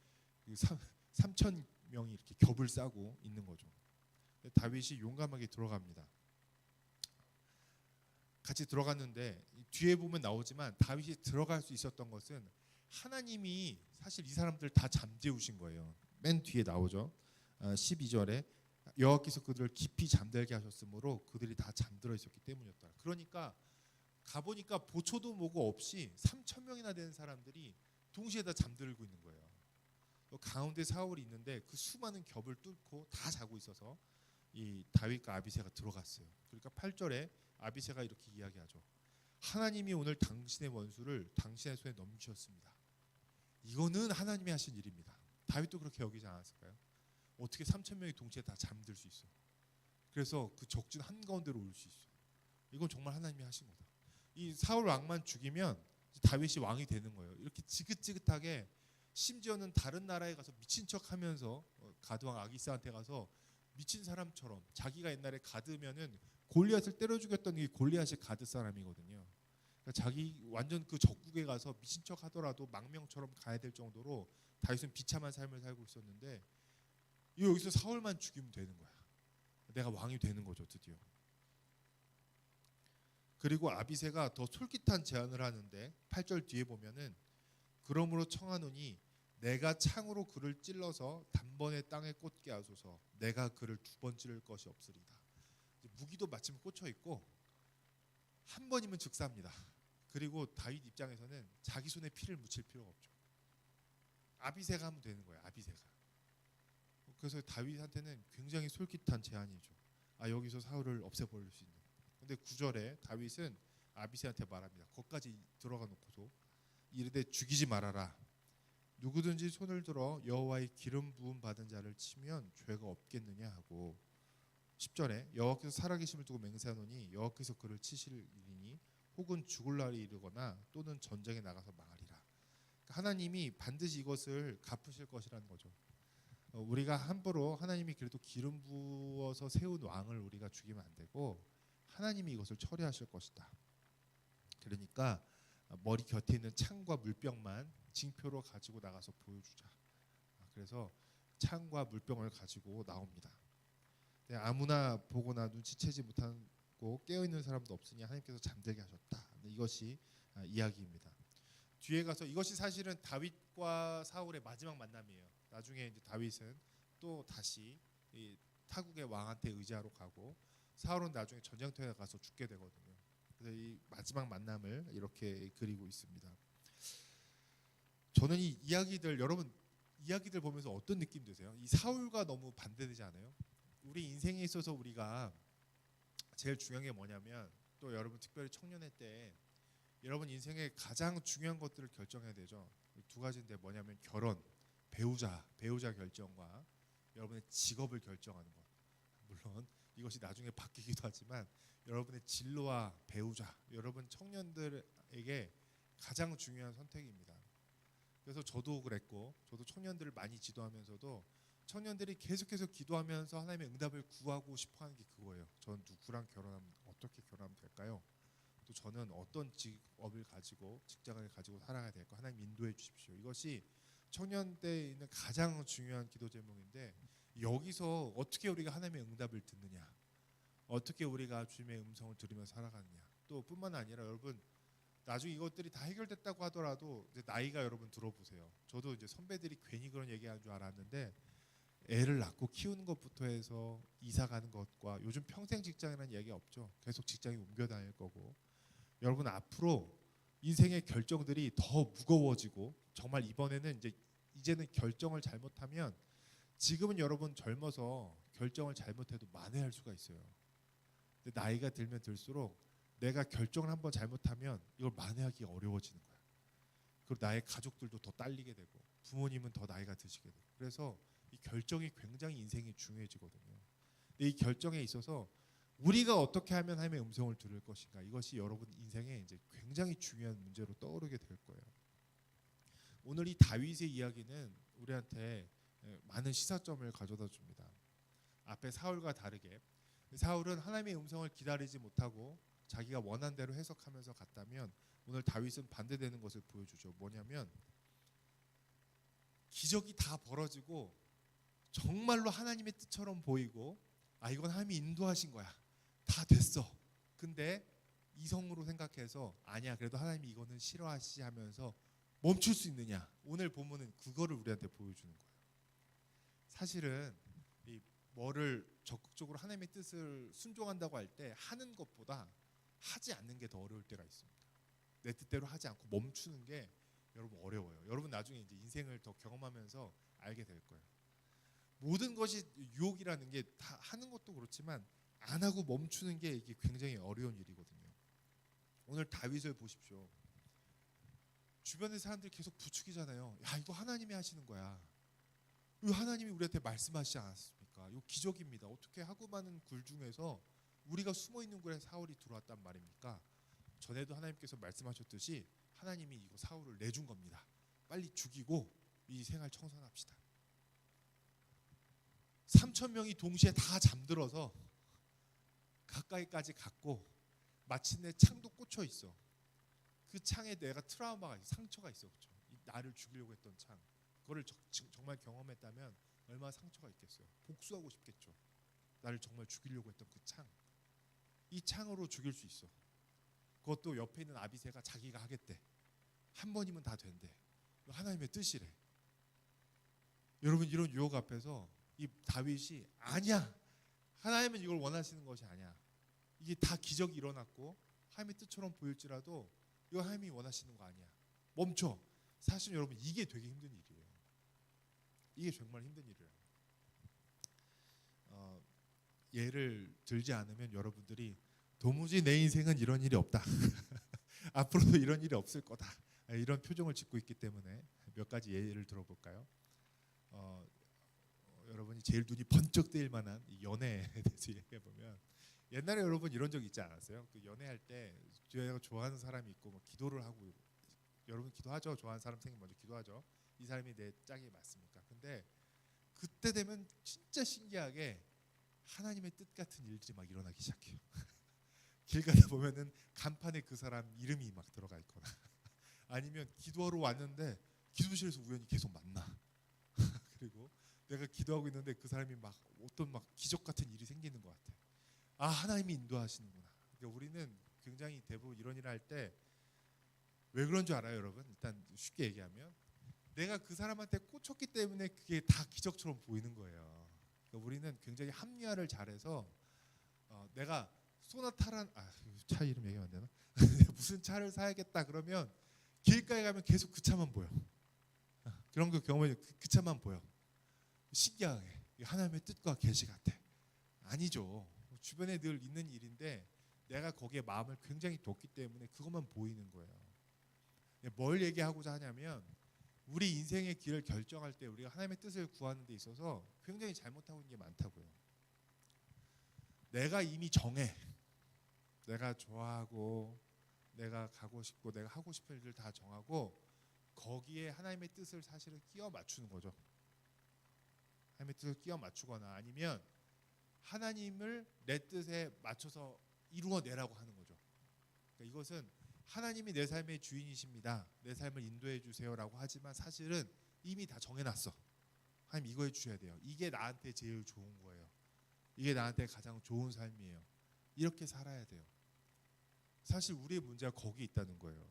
3,000명이 이렇게 겹을 싸고 있는 거죠. 다윗이 용감하게 들어갑니다. 같이 들어갔는데 뒤에 보면 나오지만 다윗이 들어갈 수 있었던 것은 하나님이 사실 이 사람들 다 잠재우신 거예요. 맨 뒤에 나오죠. 12절에 여호와께서 그들을 깊이 잠들게 하셨으므로 그들이 다 잠들어 있었기 때문이었다. 그러니까 가보니까 보초도 뭐고 없이 3,000명이나 되는 사람들이 동시에 다 잠들고 있는 거예요. 가운데 사울이 있는데 그 수많은 겹을 뚫고 다 자고 있어서 이 다윗과 아비새가 들어갔어요. 그러니까 8절에 아비새가 이렇게 이야기하죠. 하나님이 오늘 당신의 원수를 당신의 손에 넘기셨습니다. 이거는 하나님이 하신 일입니다. 다윗도 그렇게 여기지 않았을까요? 어떻게 3천 명이 동시에 다 잠들 수 있어? 그래서 그 적진 한가운데로 올 수 있어. 이건 정말 하나님이 하신 거다. 이 사울 왕만 죽이면 다윗이 왕이 되는 거예요. 이렇게 지긋지긋하게 심지어는 다른 나라에 가서 미친 척하면서 가드왕 아기스한테 가서 미친 사람처럼 자기가 옛날에 가드면은 골리앗을 때려 죽였던 게 골리앗이 가드 사람이거든요. 그러니까 자기 완전 그 적국에 가서 미친 척 하더라도 망명처럼 가야 될 정도로 다윗은 비참한 삶을 살고 있었는데 여기서 사울만 죽이면 되는 거야. 내가 왕이 되는 거죠, 드디어. 그리고 아비새가 더 솔깃한 제안을 하는데 8절 뒤에 보면은 그러므로 청하노니 내가 창으로 그를 찔러서 단번에 땅에 꽂게 하소서. 내가 그를 두 번 찌를 것이 없으리다. 무기도 마침 꽂혀 있고 한 번이면 즉사입니다. 그리고 다윗 입장에서는 자기 손에 피를 묻힐 필요가 없죠. 아비새가 하면 되는 거예요. 아비새가. 그래서 다윗한테는 굉장히 솔깃한 제안이죠. 여기서 사울을 없애버릴 수 있는. 근데 9절에 다윗은 아비새한테 말합니다. 거기까지 들어가 놓고도 이르되 죽이지 말아라. 누구든지 손을 들어 여호와의 기름 부음 받은 자를 치면 죄가 없겠느냐 하고 10절에 여호와께서 살아계심을 두고 맹세하노니 여호와께서 그를 치시리니 혹은 죽을 날이 이르거나 또는 전쟁에 나가서 망하리라. 하나님이 반드시 이것을 갚으실 것이라는 거죠. 우리가 함부로 하나님이 그래도 기름 부어서 세운 왕을 우리가 죽이면 안 되고 하나님이 이것을 처리하실 것이다. 그러니까 머리 곁에 있는 창과 물병만 징표로 가지고 나가서 보여주자. 그래서 창과 물병을 가지고 나옵니다. 아무나 보거나 눈치채지 못하고 깨어있는 사람도 없으니 하나님께서 잠들게 하셨다. 이것이 이야기입니다. 뒤에 가서 이것이 사실은 다윗과 사울의 마지막 만남이에요. 나중에 이제 다윗은 또 다시 이 타국의 왕한테 의지하러 가고 사울은 나중에 전쟁터에 가서 죽게 되거든요. 그래서 이 마지막 만남을 이렇게 그리고 있습니다. 저는 이 이야기들 여러분 이야기들 보면서 어떤 느낌 드세요? 이 사울과 너무 반대되지 않아요? 우리 인생에 있어서 우리가 제일 중요한 게 뭐냐면 또 여러분 특별히 청년회 때 여러분 인생의 가장 중요한 것들을 결정해야 되죠. 두 가지인데 뭐냐면 결혼, 배우자 결정과 여러분의 직업을 결정하는 것. 물론 이것이 나중에 바뀌기도 하지만 여러분의 진로와 배우자, 여러분 청년들에게 가장 중요한 선택입니다. 그래서 저도 그랬고 저도 청년들을 많이 지도하면서도 청년들이 계속해서 기도하면서 하나님의 응답을 구하고 싶어하는 게 그거예요. 전 누구랑 결혼하면 어떻게 결혼하면 될까요? 또 저는 어떤 직업을 가지고 직장을 가지고 살아가야 될까? 하나님 인도해 주십시오. 이것이 청년 때에 있는 가장 중요한 기도 제목인데 여기서 어떻게 우리가 하나님의 응답을 듣느냐, 어떻게 우리가 주님의 음성을 들으면서 살아가느냐. 또 뿐만 아니라 여러분 나중에 이것들이 다 해결됐다고 하더라도 이제 나이가 여러분 들어보세요. 저도 이제 선배들이 괜히 그런 얘기하는 줄 알았는데 애를 낳고 키우는 것부터 해서 이사 가는 것과 요즘 평생 직장이라는 얘기 없죠. 계속 직장이 옮겨 다닐 거고 여러분 앞으로 인생의 결정들이 더 무거워지고 정말 이번에는 이제는 결정을 잘못하면 지금은 여러분 젊어서 결정을 잘못해도 만회할 수가 있어요. 근데 나이가 들면 들수록 내가 결정을 한번 잘못하면 이걸 만회하기가 어려워지는 거야. 그리고 나의 가족들도 더 딸리게 되고 부모님은 더 나이가 드시게 되고 그래서 이 결정이 굉장히 인생이 중요해지거든요. 근데 이 결정에 있어서 우리가 어떻게 하면 하나님의 음성을 들을 것인가 이것이 여러분 인생에 이제 굉장히 중요한 문제로 떠오르게 될 거예요. 오늘 이 다윗의 이야기는 우리한테 많은 시사점을 가져다 줍니다. 앞에 사울과 다르게 사울은 하나님의 음성을 기다리지 못하고 자기가 원한 대로 해석하면서 갔다면 오늘 다윗은 반대되는 것을 보여주죠. 뭐냐면 기적이 다 벌어지고 정말로 하나님의 뜻처럼 보이고 이건 하나님이 인도하신 거야. 다 됐어. 근데 이성으로 생각해서 아니야 그래도 하나님이 이거는 싫어하시지 하면서 멈출 수 있느냐. 오늘 본문은 그거를 우리한테 보여주는 거예요. 사실은 이 뭐를 적극적으로 하나님의 뜻을 순종한다고 할 때 하는 것보다 하지 않는 게 더 어려울 때가 있습니다. 내 뜻대로 하지 않고 멈추는 게 여러분 어려워요. 여러분 나중에 이제 인생을 더 경험하면서 알게 될 거예요. 모든 것이 유혹이라는 게 다 하는 것도 그렇지만 안 하고 멈추는 게 이게 굉장히 어려운 일이거든요. 오늘 다윗을 보십시오. 주변의 사람들이 계속 부추기잖아요. 야 이거 하나님이 하시는 거야. 이 하나님이 우리한테 말씀하시지 않았습니까? 이거 기적입니다. 어떻게 하고 많은 굴 중에서 우리가 숨어 있는 굴에 사울이 들어왔단 말입니까? 전에도 하나님께서 말씀하셨듯이 하나님이 이거 사울을 내준 겁니다. 빨리 죽이고 이 생활 청산합시다. 3,000명이 동시에 다 잠들어서 가까이까지 갔고 마침내 창도 꽂혀 있어. 그 창에 내가 트라우마가 있어, 상처가 있어, 그렇죠? 나를 죽이려고 했던 창. 그거를 정말 경험했다면 얼마나 상처가 있겠어요. 복수하고 싶겠죠. 나를 정말 죽이려고 했던 그 창. 이 창으로 죽일 수 있어. 그것도 옆에 있는 아비새가 자기가 하겠대. 한 번이면 다 된대. 하나님의 뜻이래. 여러분, 이런 유혹 앞에서 이 다윗이 아니야, 하나님은 이걸 원하시는 것이 아니야, 이게 다 기적이 일어났고 하나님의 뜻처럼 보일지라도 이거 하나님이 원하시는 거 아니야, 멈춰. 사실 여러분, 이게 되게 힘든 일이에요. 이게 정말 힘든 일이에요. 예를 들지 않으면 여러분들이 도무지 내 인생은 이런 일이 없다 앞으로도 이런 일이 없을 거다, 이런 표정을 짓고 있기 때문에 몇 가지 예를 들어볼까요? 여러분이 제일 눈이 번쩍 뜨일 만한 이 연애에 대해서 얘기해 보면, 옛날에 여러분 이런 적 있지 않았어요? 그 연애할 때 제가 좋아하는 사람이 있고 뭐 기도를 하고, 여러분 기도하죠. 좋아하는 사람 생기면 먼저 기도하죠. 이 사람이 내 짝이 맞습니까? 근데 그때 되면 진짜 신기하게 하나님의 뜻 같은 일들이 막 일어나기 시작해요. 길 가다 보면은 간판에 그 사람 이름이 막 들어가 있거나 아니면 기도하러 왔는데 기도실에서 우연히 계속 만나. 그리고 내가 기도하고 있는데 그 사람이 막 어떤 막 기적 같은 일이 생기는 것 같아. 아, 하나님이 인도하시는구나. 그러니까 우리는 굉장히 대부분 이런 일을 할 때 왜 그런 줄 알아요, 여러분? 일단 쉽게 얘기하면 내가 그 사람한테 꽂혔기 때문에 그게 다 기적처럼 보이는 거예요. 그러니까 우리는 굉장히 합리화를 잘해서 내가 소나타란 차 이름 얘기하면 안 되나? 무슨 차를 사야겠다 그러면 길가에 가면 계속 그 차만 보여. 그런 거 경험해. 그 차만 보여. 신기하게 하나님의 뜻과 계시 같아. 아니죠. 주변에 늘 있는 일인데 내가 거기에 마음을 굉장히 뒀기 때문에 그것만 보이는 거예요. 뭘 얘기하고자 하냐면 우리 인생의 길을 결정할 때 우리가 하나님의 뜻을 구하는 데 있어서 굉장히 잘못하고 있는 게 많다고요. 내가 이미 정해. 내가 좋아하고 내가 가고 싶고 내가 하고 싶은 일들 다 정하고 거기에 하나님의 뜻을 사실은 끼워 맞추는 거죠. 하나님의 뜻을 끼워 맞추거나 아니면 하나님을 내 뜻에 맞춰서 이루어내라고 하는 거죠. 그러니까 이것은 하나님이 내 삶의 주인이십니다, 내 삶을 인도해 주세요라고 하지만 사실은 이미 다 정해놨어. 하나님 이거 해주셔야 돼요. 이게 나한테 제일 좋은 거예요. 이게 나한테 가장 좋은 삶이에요. 이렇게 살아야 돼요. 사실 우리의 문제가 거기 있다는 거예요.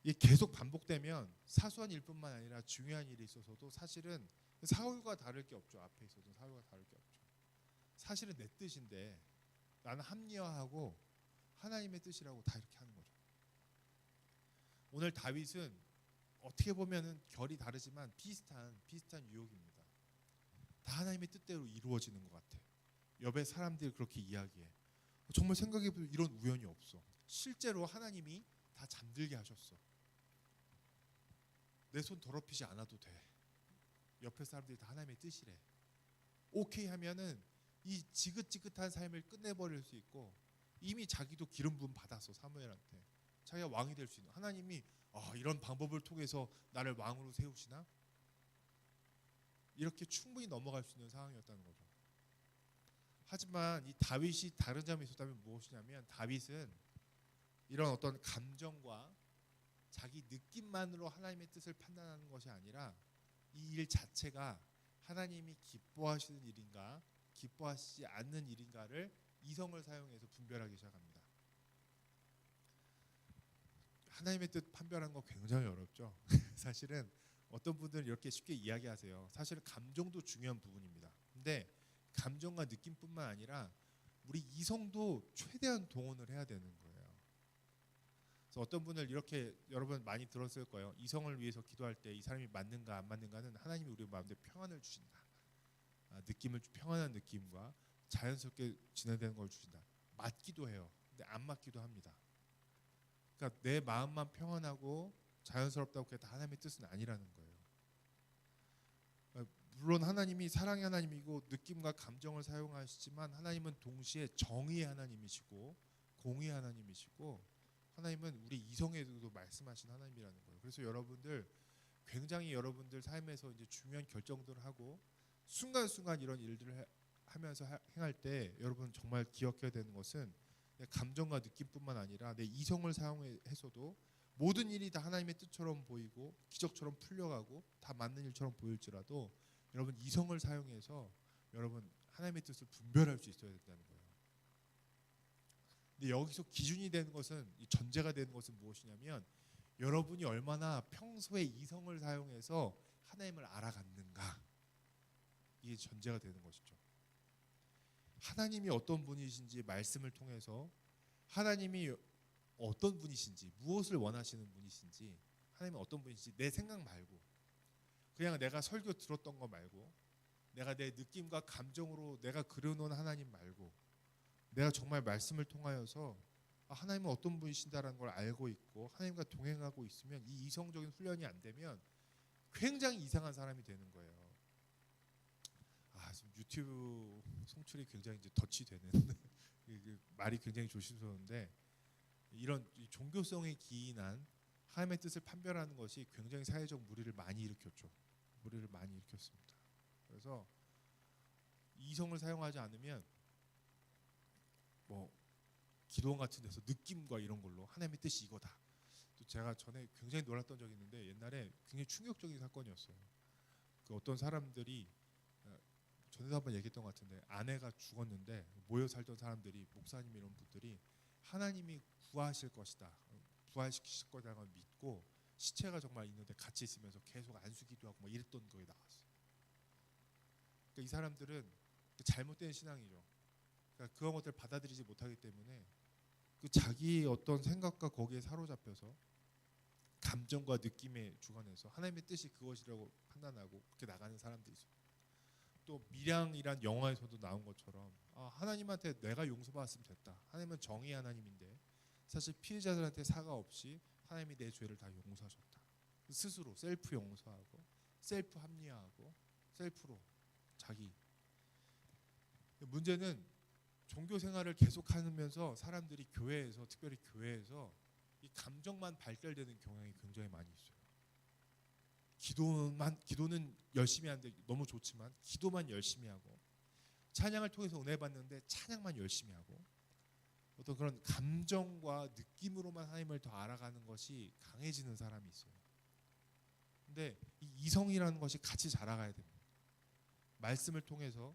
이게 계속 반복되면 사소한 일뿐만 아니라 중요한 일이 있어서도 사실은 사울과 다를 게 없죠. 앞에 있어도 사울과 다를 게 없죠. 사실은 내 뜻인데 나는 합리화하고 하나님의 뜻이라고 다 이렇게 하는 거죠. 오늘 다윗은 어떻게 보면은 결이 다르지만 비슷한 유혹입니다. 다 하나님의 뜻대로 이루어지는 것 같아. 옆에 사람들이 그렇게 이야기해. 정말 생각해보면 이런 우연이 없어. 실제로 하나님이 다 잠들게 하셨어. 내 손 더럽히지 않아도 돼. 옆에 사람들이 다 하나님의 뜻이래. 오케이 하면은 이 지긋지긋한 삶을 끝내버릴 수 있고, 이미 자기도 기름 부음 받았어. 사무엘한테 자기가 왕이 될 수 있는, 하나님이 이런 방법을 통해서 나를 왕으로 세우시나? 이렇게 충분히 넘어갈 수 있는 상황이었다는 거죠. 하지만 이 다윗이 다른 점이 있었다면 무엇이냐면, 다윗은 이런 어떤 감정과 자기 느낌만으로 하나님의 뜻을 판단하는 것이 아니라 이 일 자체가 하나님이 기뻐하시는 일인가 기뻐하시지 않는 일인가를 이성을 사용해서 분별하기 시작합니다. 하나님의 뜻 판별하는 거 굉장히 어렵죠. 사실은 어떤 분들은 이렇게 쉽게 이야기하세요. 사실은 감정도 중요한 부분입니다. 근데 감정과 느낌뿐만 아니라 우리 이성도 최대한 동원을 해야 되는 거예요. 그래서 어떤 분들 이렇게 여러분 많이 들었을 거예요. 이성을 위해서 기도할 때 이 사람이 맞는가 안 맞는가는 하나님이 우리 마음에 평안을 주신다. 느낌을 평안한 느낌과 자연스럽게 진행되는 걸 주신다. 맞기도 해요. 근데 안 맞기도 합니다. 그러니까 내 마음만 평안하고 자연스럽다고 해도 하나님의 뜻은 아니라는 거예요. 물론 하나님이 사랑의 하나님이고 느낌과 감정을 사용하시지만 하나님은 동시에 정의의 하나님이시고 공의의 하나님이시고 하나님은 우리 이성에도 말씀하신 하나님이라는 거예요. 그래서 여러분들 굉장히 여러분들 삶에서 이제 중요한 결정들을 하고 순간순간 이런 일들을 하면서 행할 때 여러분 정말 기억해야 되는 것은 내 감정과 느낌뿐만 아니라 내 이성을 사용해서도 모든 일이 다 하나님의 뜻처럼 보이고 기적처럼 풀려가고 다 맞는 일처럼 보일지라도 여러분 이성을 사용해서 여러분 하나님의 뜻을 분별할 수 있어야 된다는 거예요. 근데 여기서 기준이 되는 것은 이 전제가 되는 것은 무엇이냐면 여러분이 얼마나 평소에 이성을 사용해서 하나님을 알아갔는가 이게 전제가 되는 것이죠. 하나님이 어떤 분이신지 말씀을 통해서 하나님이 어떤 분이신지 무엇을 원하시는 분이신지 하나님은 어떤 분이신지 내 생각 말고 그냥 내가 설교 들었던 거 말고 내가 내 느낌과 감정으로 내가 그려놓은 하나님 말고 내가 정말 말씀을 통하여서 하나님은 어떤 분이신다라는 걸 알고 있고 하나님과 동행하고 있으면 이 이성적인 훈련이 안 되면 굉장히 이상한 사람이 되는 거예요. 지금 유튜브 송출이 굉장히 이제 덫이 되는 말이 굉장히 조심스러운데 이런 종교성에 기인한 하나님의 뜻을 판별하는 것이 굉장히 사회적 무리를 많이 일으켰죠. 무리를 많이 일으켰습니다. 그래서 이성을 사용하지 않으면 뭐 기도원 같은 데서 느낌과 이런 걸로 하나님의 뜻이 이거다. 또 제가 전에 굉장히 놀랐던 적이 있는데 옛날에 굉장히 충격적인 사건이었어요. 그 어떤 사람들이 전에도 한번 얘기했던 것 같은데 아내가 죽었는데 모여 살던 사람들이 목사님 이런 분들이 하나님이 구하실 것이다, 부활시키실 거다라고 믿고 시체가 정말 있는데 같이 있으면서 계속 안수기도하고 막 이랬던 거에 나왔어요. 그러니까 이 사람들은 잘못된 신앙이죠. 그러니까 그런 것들을 받아들이지 못하기 때문에 그 자기 어떤 생각과 거기에 사로잡혀서 감정과 느낌에 주관해서 하나님의 뜻이 그것이라고 판단하고 그렇게 나가는 사람들이 있어요. 또 밀양이란 영화에서도 나온 것처럼 하나님한테 내가 용서받았으면 됐다. 하나님은 정의 하나님인데 사실 피해자들한테 사과 없이 하나님이 내 죄를 다 용서하셨다. 스스로 셀프 용서하고 셀프 합리화하고 셀프로 자기. 문제는 종교 생활을 계속하면서 사람들이 교회에서 특별히 교회에서 이 감정만 발달되는 경향이 굉장히 많이 있어요. 기도는 열심히 하는데 너무 좋지만 기도만 열심히 하고 찬양을 통해서 은혜 받는데 찬양만 열심히 하고 어떤 그런 감정과 느낌으로만 하나님을 더 알아가는 것이 강해지는 사람이 있어요. 근데 이 이성이라는 것이 같이 자라가야 됩니다. 말씀을 통해서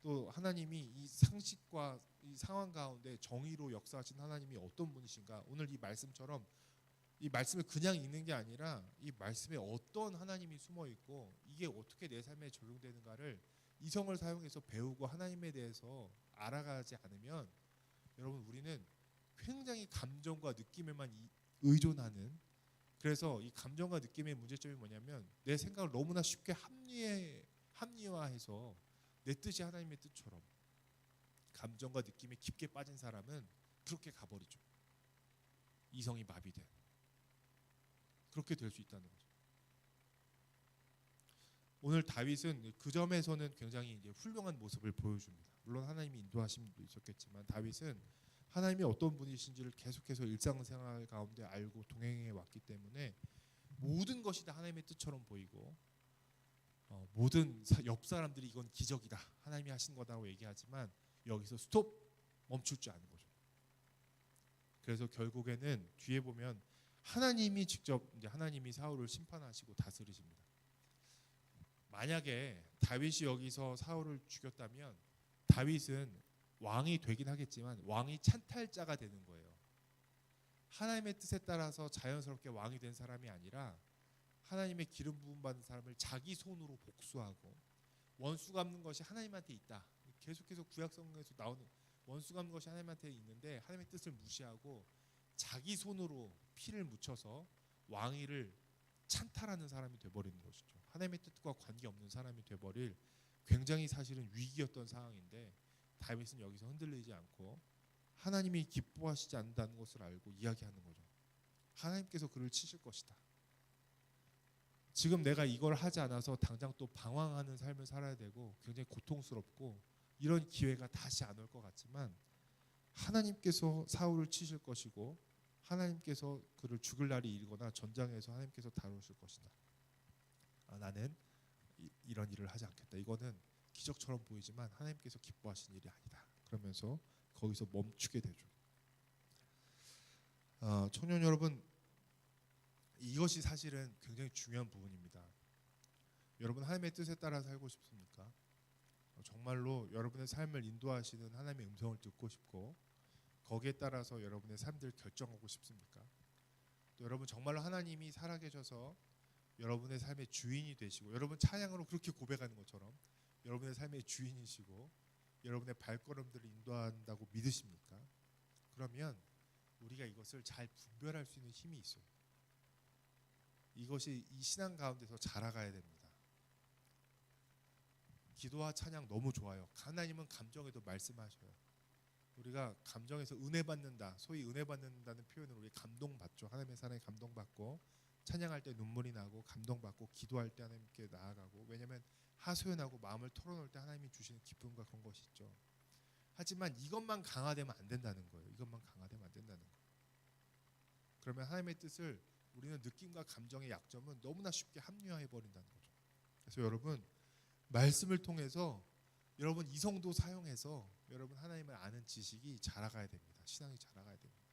또 하나님이 이 상식과 이 상황 가운데 정의로 역사하신 하나님이 어떤 분이신가 오늘 이 말씀처럼 이 말씀을 그냥 읽는 게 아니라 이 말씀에 어떤 하나님이 숨어 있고 이게 어떻게 내 삶에 적용되는가를 이성을 사용해서 배우고 하나님에 대해서 알아가지 않으면 여러분 우리는 굉장히 감정과 느낌에만 의존하는 그래서 이 감정과 느낌의 문제점이 뭐냐면 내 생각을 너무나 쉽게 합리화해서 내 뜻이 하나님의 뜻처럼 감정과 느낌에 깊게 빠진 사람은 그렇게 가버리죠. 이성이 마비된 그렇게 될 수 있다는 거죠. 오늘 다윗은 그 점에서는 굉장히 이제 훌륭한 모습을 보여줍니다. 물론 하나님이 인도하심도 있었겠지만 다윗은 하나님이 어떤 분이신지를 계속해서 일상생활 가운데 알고 동행해 왔기 때문에 모든 것이 다 하나님의 뜻처럼 보이고 모든 옆 사람들이 이건 기적이다 하나님이 하신 거다라고 얘기하지만 여기서 스톱 멈출 줄 아는 거죠. 그래서 결국에는 뒤에 보면 하나님이 직접 이제 하나님이 사울을 심판하시고 다스리십니다. 만약에 다윗이 여기서 사울을 죽였다면 다윗은 왕이 되긴 하겠지만 왕이 찬탈자가 되는 거예요. 하나님의 뜻에 따라서 자연스럽게 왕이 된 사람이 아니라 하나님의 기름 부음 받은 사람을 자기 손으로 복수하고 원수 갚는 것이 하나님한테 있다. 계속해서 구약성경에서 나오는 원수 갚는 것이 하나님한테 있는데 하나님의 뜻을 무시하고 자기 손으로 피를 묻혀서 왕위를 찬탈하는 사람이 돼버리는 것이죠. 하나님의 뜻과 관계없는 사람이 돼버릴 굉장히 사실은 위기였던 상황인데 다윗은 여기서 흔들리지 않고 하나님이 기뻐하시지 않는다는 것을 알고 이야기하는 거죠. 하나님께서 그를 치실 것이다. 지금 내가 이걸 하지 않아서 당장 또 방황하는 삶을 살아야 되고 굉장히 고통스럽고 이런 기회가 다시 안 올 것 같지만 하나님께서 사울을 치실 것이고 하나님께서 그를 죽을 날이 이르거나 전장에서 하나님께서 다루실 것이다. 나는 이런 일을 하지 않겠다. 이거는 기적처럼 보이지만 하나님께서 기뻐하시는 일이 아니다. 그러면서 거기서 멈추게 되죠. 청년 여러분, 이것이 사실은 굉장히 중요한 부분입니다. 여러분 하나님의 뜻에 따라 살고 싶습니까? 정말로 여러분의 삶을 인도하시는 하나님의 음성을 듣고 싶고 거기에 따라서 여러분의 삶들을 결정하고 싶습니까? 또 여러분 정말로 하나님이 살아계셔서 여러분의 삶의 주인이 되시고 여러분 찬양으로 그렇게 고백하는 것처럼 여러분의 삶의 주인이시고 여러분의 발걸음들을 인도한다고 믿으십니까? 그러면 우리가 이것을 잘 분별할 수 있는 힘이 있어요. 이것이 이 신앙 가운데서 자라가야 됩니다. 기도와 찬양 너무 좋아요. 하나님은 감정에도 말씀하셔요. 우리가 감정에서 은혜 받는다, 소위 은혜 받는다는 표현으로 우리 감동받죠. 하나님의 사랑에 감동받고 찬양할 때 눈물이 나고 감동받고 기도할 때 하나님께 나아가고, 왜냐하면 하소연하고 마음을 털어놓을 때 하나님이 주시는 기쁨과 그런 것이 있죠. 하지만 이것만 강화되면 안 된다는 거예요. 이것만 강화되면 안 된다는 거예요. 그러면 하나님의 뜻을 우리는 느낌과 감정의 약점은 너무나 쉽게 합리화해 버린다는 거죠. 그래서 여러분 말씀을 통해서 여러분 이성도 사용해서 여러분 하나님을 아는 지식이 자라가야 됩니다. 신앙이 자라가야 됩니다.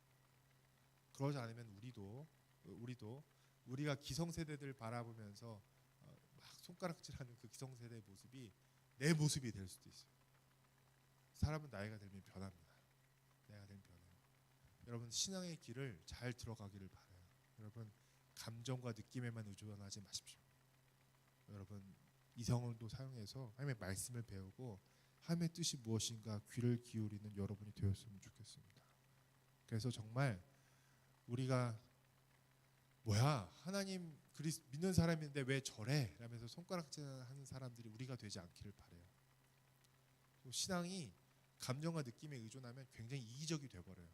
그러지 않으면 우리가 기성세대들 바라보면서 막 손가락질하는 그 기성세대의 모습이 내 모습이 될 수도 있어요. 사람은 나이가 들면 변합니다. 나이가 들면 변해요. 여러분 신앙의 길을 잘 들어가기를 바라요. 여러분 감정과 느낌에만 의존하지 마십시오. 여러분 이성을도 사용해서 하나님의 말씀을 배우고 하나님의 뜻이 무엇인가 귀를 기울이는 여러분이 되었으면 좋겠습니다. 그래서 정말 우리가 뭐야 하나님 믿는 사람인데 왜 저래? 라면서 손가락질하는 사람들이 우리가 되지 않기를 바라요. 신앙이 감정과 느낌에 의존하면 굉장히 이기적이 돼버려요.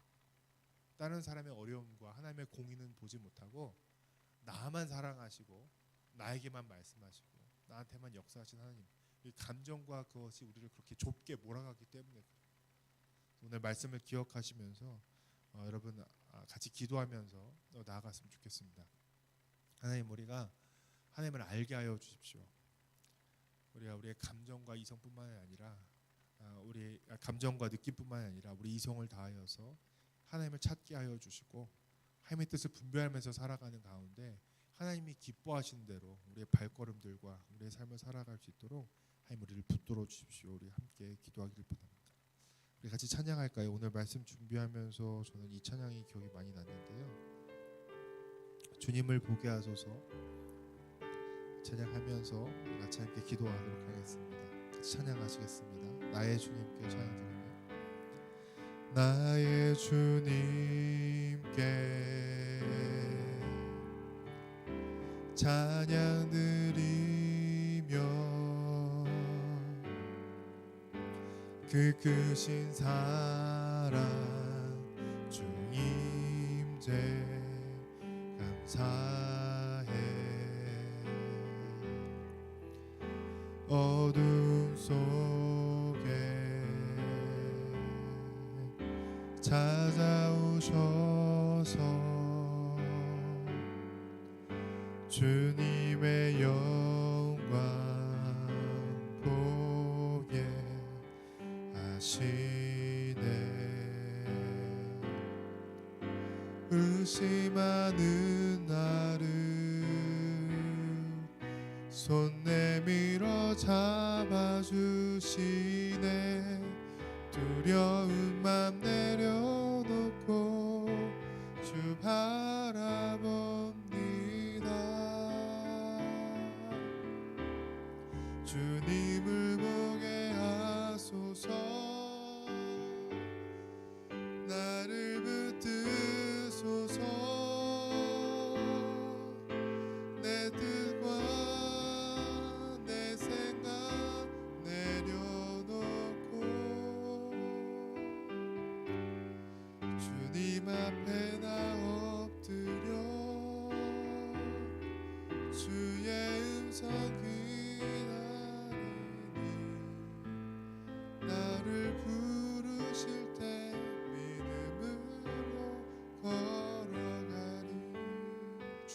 다른 사람의 어려움과 하나님의 공의는 보지 못하고 나만 사랑하시고 나에게만 말씀하시고 나한테만 역사하신 하나님, 이 감정과 그것이 우리를 그렇게 좁게 몰아가기 때문에 오늘 말씀을 기억하시면서 여러분 같이 기도하면서 나아갔으면 좋겠습니다. 하나님, 우리가 하나님을 알게 하여 주십시오. 우리가 우리의 감정과 이성뿐만 아니라 우리 감정과 느낌뿐만 아니라 우리 이성을 다하여서 하나님을 찾게 하여 주시고 하나님의 뜻을 분별하면서 살아가는 가운데 하나님이 기뻐하시는 대로 우리의 발걸음들과 우리의 삶을 살아갈 수 있도록 하나님 우리를 붙들어 주십시오. 우리 함께 기도하기를 바랍니다. 우리 같이 찬양할까요? 오늘 말씀 준비하면서 저는 이 찬양이 기억이 많이 났는데요. 주님을 보게 하소서 찬양하면서 우리 같이 함께 기도하도록 하겠습니다. 같이 찬양하시겠습니다. 나의 주님께 찬양 드리며 나의 주님께 찬양 드리며 그 크신 사랑 주임제 감사해. 어둠 속에 찾아오셔서 주님의 영광 보게 하시네. 의심하는 나를 손 내밀어 잡아주시네. 두려운 맘 내려놓고 주 바라봅니다. 주님을 보게 하소서. 나를 붙드소서. 내 뜻과 내 생각 내려놓고 주님 앞에 나 엎드려 주의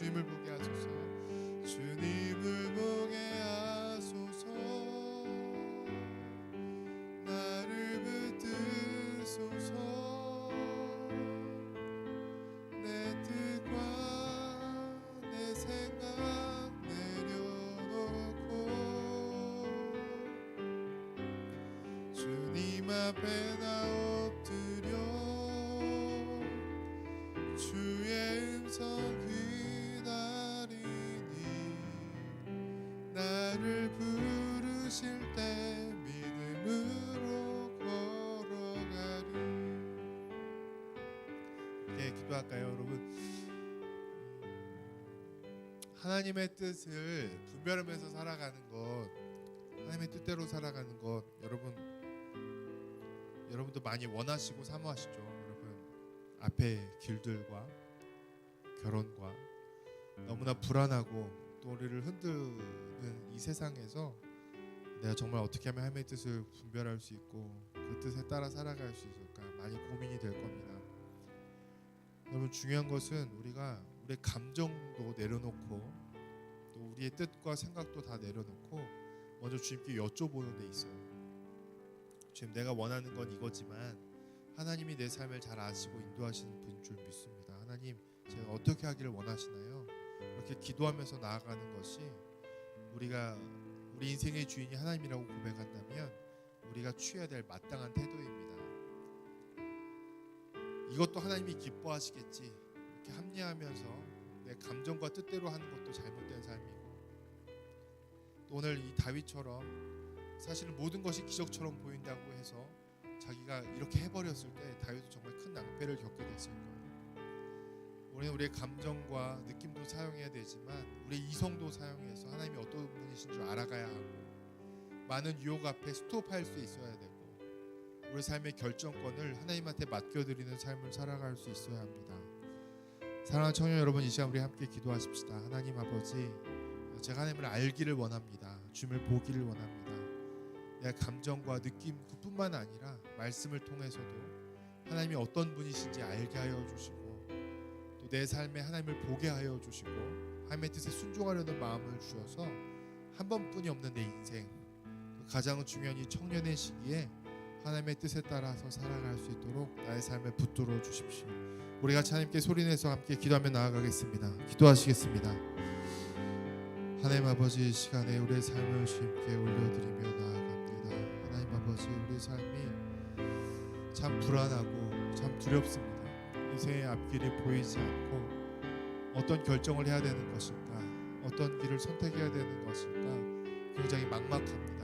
주님을 보게 하소서. 주님을 보게 하소서. 나를 붙드소서. 내 뜻과 내 생각 내려놓고 주님 앞에 나 엎드려 주의 음성 기다리니 나를 부르실 때 믿음으로 걸어가리. 이렇게 기도할까요, 여러분? 하나님의 뜻을 분별하면서 살아가는 것, 하나님의 뜻대로 살아가는 것, 여러분도 많이 원하시고 사모하시죠. 여러분, 앞에 길들과 결혼과 너무나 불안하고 또 우리를 흔드는 이 세상에서 내가 정말 어떻게 하면 하나님의 뜻을 분별할 수 있고 그 뜻에 따라 살아갈 수 있을까 많이 고민이 될 겁니다. 여러분, 중요한 것은 우리가 우리의 감정도 내려놓고 또 우리의 뜻과 생각도 다 내려놓고 먼저 주님께 여쭤보는 데 있어요. 주님, 내가 원하는 건 이거지만 하나님이 내 삶을 잘 아시고 인도하시는 분인 줄 믿습니다. 하나님, 제가 어떻게 하기를 원하시나요? 이렇게 기도하면서 나아가는 것이 우리 인생의 주인이 하나님이라고 고백한다면 우리가 취해야 될 마땅한 태도입니다. 이것도 하나님이 기뻐하시겠지, 이렇게 합리하면서 내 감정과 뜻대로 하는 것도 잘못된 삶이고, 또 오늘 이 다윗처럼 사실은 모든 것이 기적처럼 보인다고 해서 자기가 이렇게 해버렸을 때 다윗도 정말 큰 낭패를 겪게 됐을 거예요. 우리는 우리의 감정과 느낌도 사용해야 되지만 우리의 이성도 사용해서 하나님이 어떤 분이신 줄 알아가야 하고, 많은 유혹 앞에 스톱할 수 있어야 되고, 우리 삶의 결정권을 하나님한테 맡겨드리는 삶을 살아갈 수 있어야 합니다. 사랑하는 청년 여러분, 이 시간 우리 함께 기도하십시다. 하나님 아버지, 제가 하나님을 알기를 원합니다. 주님을 보기를 원합니다. 내 감정과 느낌 그뿐만 아니라 말씀을 통해서도 하나님이 어떤 분이신지 알게 하여 주시고, 또 내 삶에 하나님을 보게 하여 주시고 하나님의 뜻에 순종하려는 마음을 주셔서 한 번뿐이 없는 내 인생, 가장 중요한 이 청년의 시기에 하나님의 뜻에 따라서 살아갈 수 있도록 나의 삶에 붙들어 주십시오. 우리 같이 하나님께 소리내서 함께 기도하며 나아가겠습니다. 기도하시겠습니다. 하나님 아버지, 이 시간에 우리의 삶을 주님께 올려드리며 나아갑니다. 하나님 아버지, 우리의 삶이 참 불안하고 참 두렵습니다. 인생의 앞길이 보이지 않고 어떤 결정을 해야 되는 것일까, 어떤 길을 선택해야 되는 것일까 굉장히 막막합니다.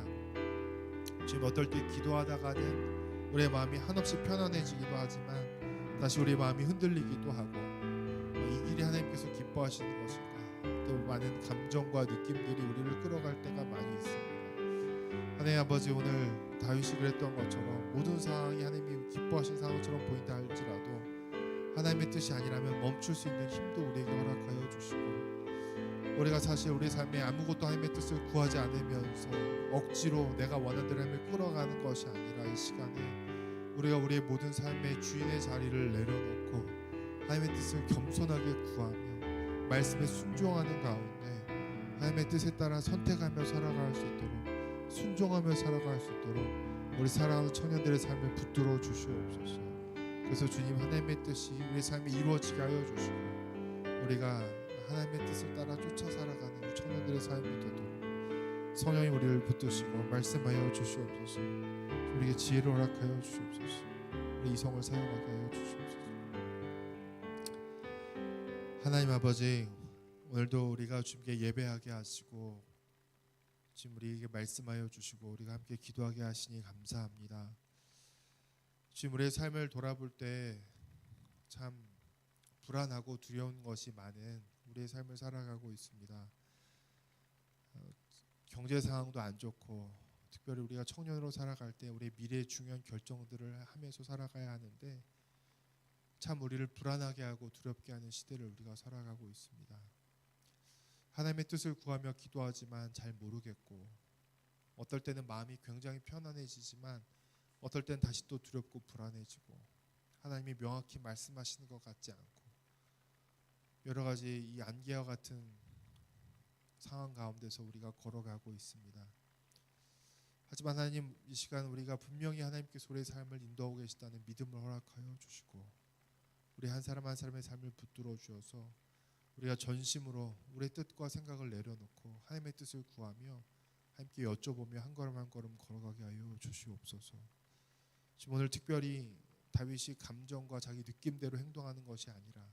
지금 어떨 때 기도하다가는 우리의 마음이 한없이 편안해지기도 하지만 다시 우리의 마음이 흔들리기도 하고, 이 길이 하나님께서 기뻐하시는 것일까, 또 많은 감정과 느낌들이 우리를 끌어갈 때가 많이 있습니다. 하나님 아버지, 오늘 다윗이 그랬던 것처럼 모든 상황이 하나님이 기뻐하시는 상황처럼 보인다 할지라도 하나님의 뜻이 아니라면 멈출 수 있는 힘도 우리에게 허락하여 주시고, 우리가 사실 우리 삶에 아무것도 하나님의 뜻을 구하지 않으면서 억지로 내가 원하는 대로 하나님을 끌어가는 것이 아니라 이 시간에 우리가 우리의 모든 삶의 주인의 자리를 내려놓고 하나님의 뜻을 겸손하게 구하며 말씀에 순종하는 가운데 하나님의 뜻에 따라 선택하며 살아갈 수 있도록, 순종하며 살아갈 수 있도록 우리 사랑하는 청년들의 삶을 붙들어 주시옵소서. 그래서 주님, 하나님의 뜻이 우리 삶에 이루어지게 하여 주시고 우리가 하나님의 뜻을 따라 쫓아 살아가는 우리 청년들의 삶이 되도록 성령이 우리를 붙드시고 말씀하여 주시옵소서. 우리에게 지혜를 허락하여 주시옵소서. 우리 이성을 사용하게 하여 주시옵소서. 하나님 아버지, 오늘도 우리가 주님께 예배하게 하시고 지금 우리에게 말씀하여 주시고 우리가 함께 기도하게 하시니 감사합니다. 지금 우리의 삶을 돌아볼 때 참 불안하고 두려운 것이 많은 우리의 삶을 살아가고 있습니다. 경제 상황도 안 좋고, 특별히 우리가 청년으로 살아갈 때 우리의 미래의 중요한 결정들을 하면서 살아가야 하는데 참 우리를 불안하게 하고 두렵게 하는 시대를 우리가 살아가고 있습니다. 하나님의 뜻을 구하며 기도하지만 잘 모르겠고, 어떨 때는 마음이 굉장히 편안해지지만 어떨 때는 다시 또 두렵고 불안해지고, 하나님이 명확히 말씀하시는 것 같지 않고, 여러 가지 이 안개와 같은 상황 가운데서 우리가 걸어가고 있습니다. 하지만 하나님, 이 시간 우리가 분명히 하나님께서 우리의 삶을 인도하고 계시다는 믿음을 허락하여 주시고 우리 한 사람 한 사람의 삶을 붙들어 주셔서 우리가 전심으로 우리의 뜻과 생각을 내려놓고 하나님의 뜻을 구하며 함께 여쭤보며 한 걸음 한 걸음 걸어가게 하여 주시옵소서. 지금 오늘 특별히 다윗이 감정과 자기 느낌대로 행동하는 것이 아니라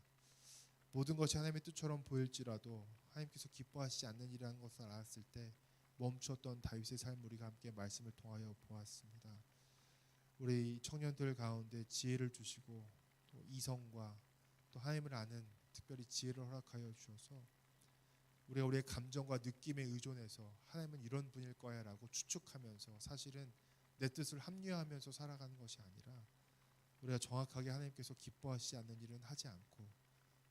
모든 것이 하나님의 뜻처럼 보일지라도 하나님께서 기뻐하시지 않는 일이라는 것을 알았을 때 멈췄던 다윗의 삶을 우리가 함께 말씀을 통하여 보았습니다. 우리 청년들 가운데 지혜를 주시고 또 이성과 또 하나님을 아는 특별히 지혜를 허락하여 주셔서 우리가 우리의 감정과 느낌에 의존해서 하나님은 이런 분일 거야 라고 추측하면서 사실은 내 뜻을 합리화하면서 살아가는 것이 아니라 우리가 정확하게 하나님께서 기뻐하시지 않는 일은 하지 않고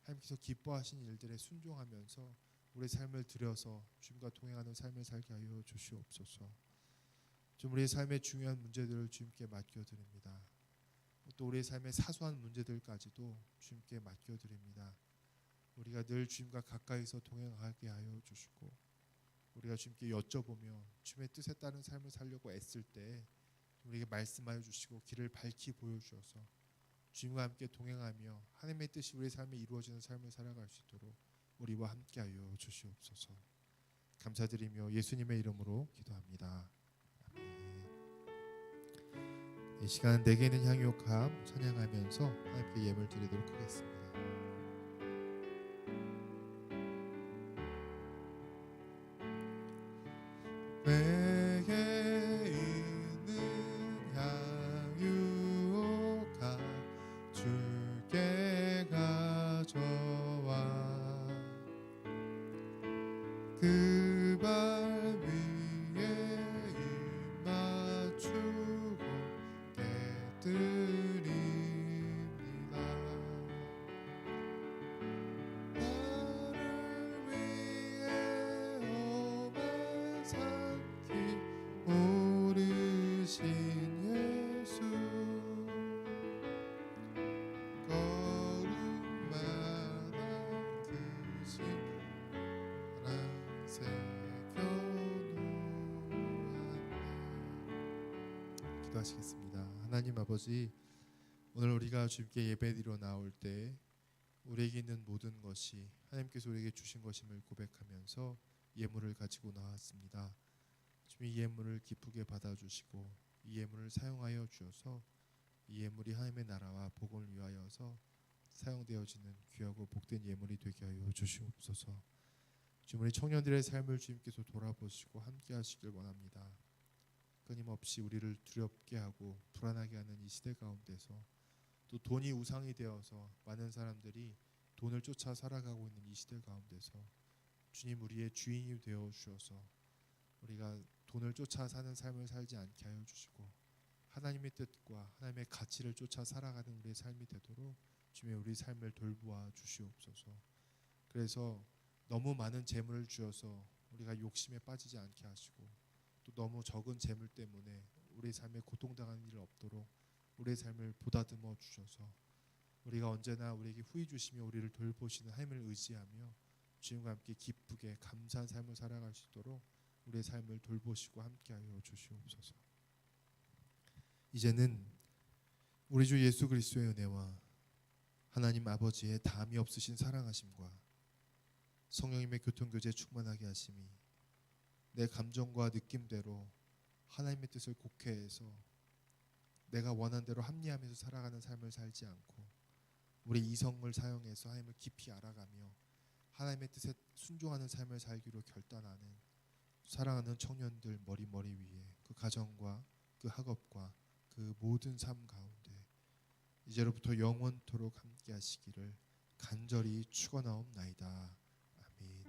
하나님께서 기뻐하신 일들에 순종하면서 우리의 삶을 들여서 주님과 동행하는 삶을 살게 하여 주시옵소서. 좀 우리의 삶의 중요한 문제들을 주님께 맡겨드립니다. 또 우리의 삶의 사소한 문제들까지도 주님께 맡겨드립니다. 우리가 늘 주님과 가까이서 동행하게 하여 주시고 우리가 주님께 여쭤보며 주님의 뜻에 따른 삶을 살려고 애쓸 때 우리에게 말씀하여 주시고 길을 밝히 보여주셔서 주님과 함께 동행하며 하나님의 뜻이 우리 삶에 이루어지는 삶을 살아갈 수 있도록 우리와 함께하여 주시옵소서. 감사드리며 예수님의 이름으로 기도합니다. 아멘. 이 시간 내게 있는 향유옥합 찬양하면서 함께 예물 드리도록 하겠습니다. 내게 있는 향유옥합 주께 가져와 그 발 위에 입 맞추고 깨뜨립니다. 나를 위해 험한 산길 오르신 예수 거룩만한 그 신랑 새겨놓았네. 기도하시겠습니다. 하나님 아버지, 오늘 우리가 주님께 예배드리러 나올 때 우리에게 있는 모든 것이 하나님께서 우리에게 주신 것임을 고백하면서 예물을 가지고 나왔습니다. 주님, 이 예물을 기쁘게 받아주시고 이 예물을 사용하여 주셔서 이 예물이 하나님의 나라와 복음을 위하여서 사용되어지는 귀하고 복된 예물이 되게 하여 주시옵소서. 주님, 우리 청년들의 삶을 주님께서 돌아보시고 함께 하시길 원합니다. 끊임없이 우리를 두렵게 하고 불안하게 하는 이 시대 가운데서 또 돈이 우상이 되어서 많은 사람들이 돈을 쫓아 살아가고 있는 이 시대 가운데서 주님, 우리의 주인이 되어 주셔서 우리가 돈을 쫓아 사는 삶을 살지 않게 하여 주시고 하나님의 뜻과 하나님의 가치를 쫓아 살아가는 우리의 삶이 되도록 주님, 우리 삶을 돌보아 주시옵소서. 그래서 너무 많은 재물을 주어서 우리가 욕심에 빠지지 않게 하시고 또 너무 적은 재물 때문에 우리 삶에 고통당하는 일 없도록 우리의 삶을 보다듬어 주셔서 우리가 언제나 우리에게 후히 주시며 우리를 돌보시는 하나님을 의지하며 주님과 함께 기쁘게 감사한 삶을 살아갈 수 있도록 우리의 삶을 돌보시고 함께하여 주시옵소서. 이제는 우리 주 예수 그리스도의 은혜와 하나님 아버지의 담이 없으신 사랑하심과 성령님의 교통교제 충만하게 하심이 내 감정과 느낌대로 하나님의 뜻을 곡해해서 내가 원하는 대로 합리하면서 살아가는 삶을 살지 않고 우리 이성을 사용해서 하나님을 깊이 알아가며 하나님의 뜻에 순종하는 삶을 살기로 결단하는 사랑하는 청년들 머리 위에 그 가정과 그 학업과 그 모든 삶 가운데 이제로부터 영원토록 함께 하시기를 간절히 축원하옵나이다. 아멘.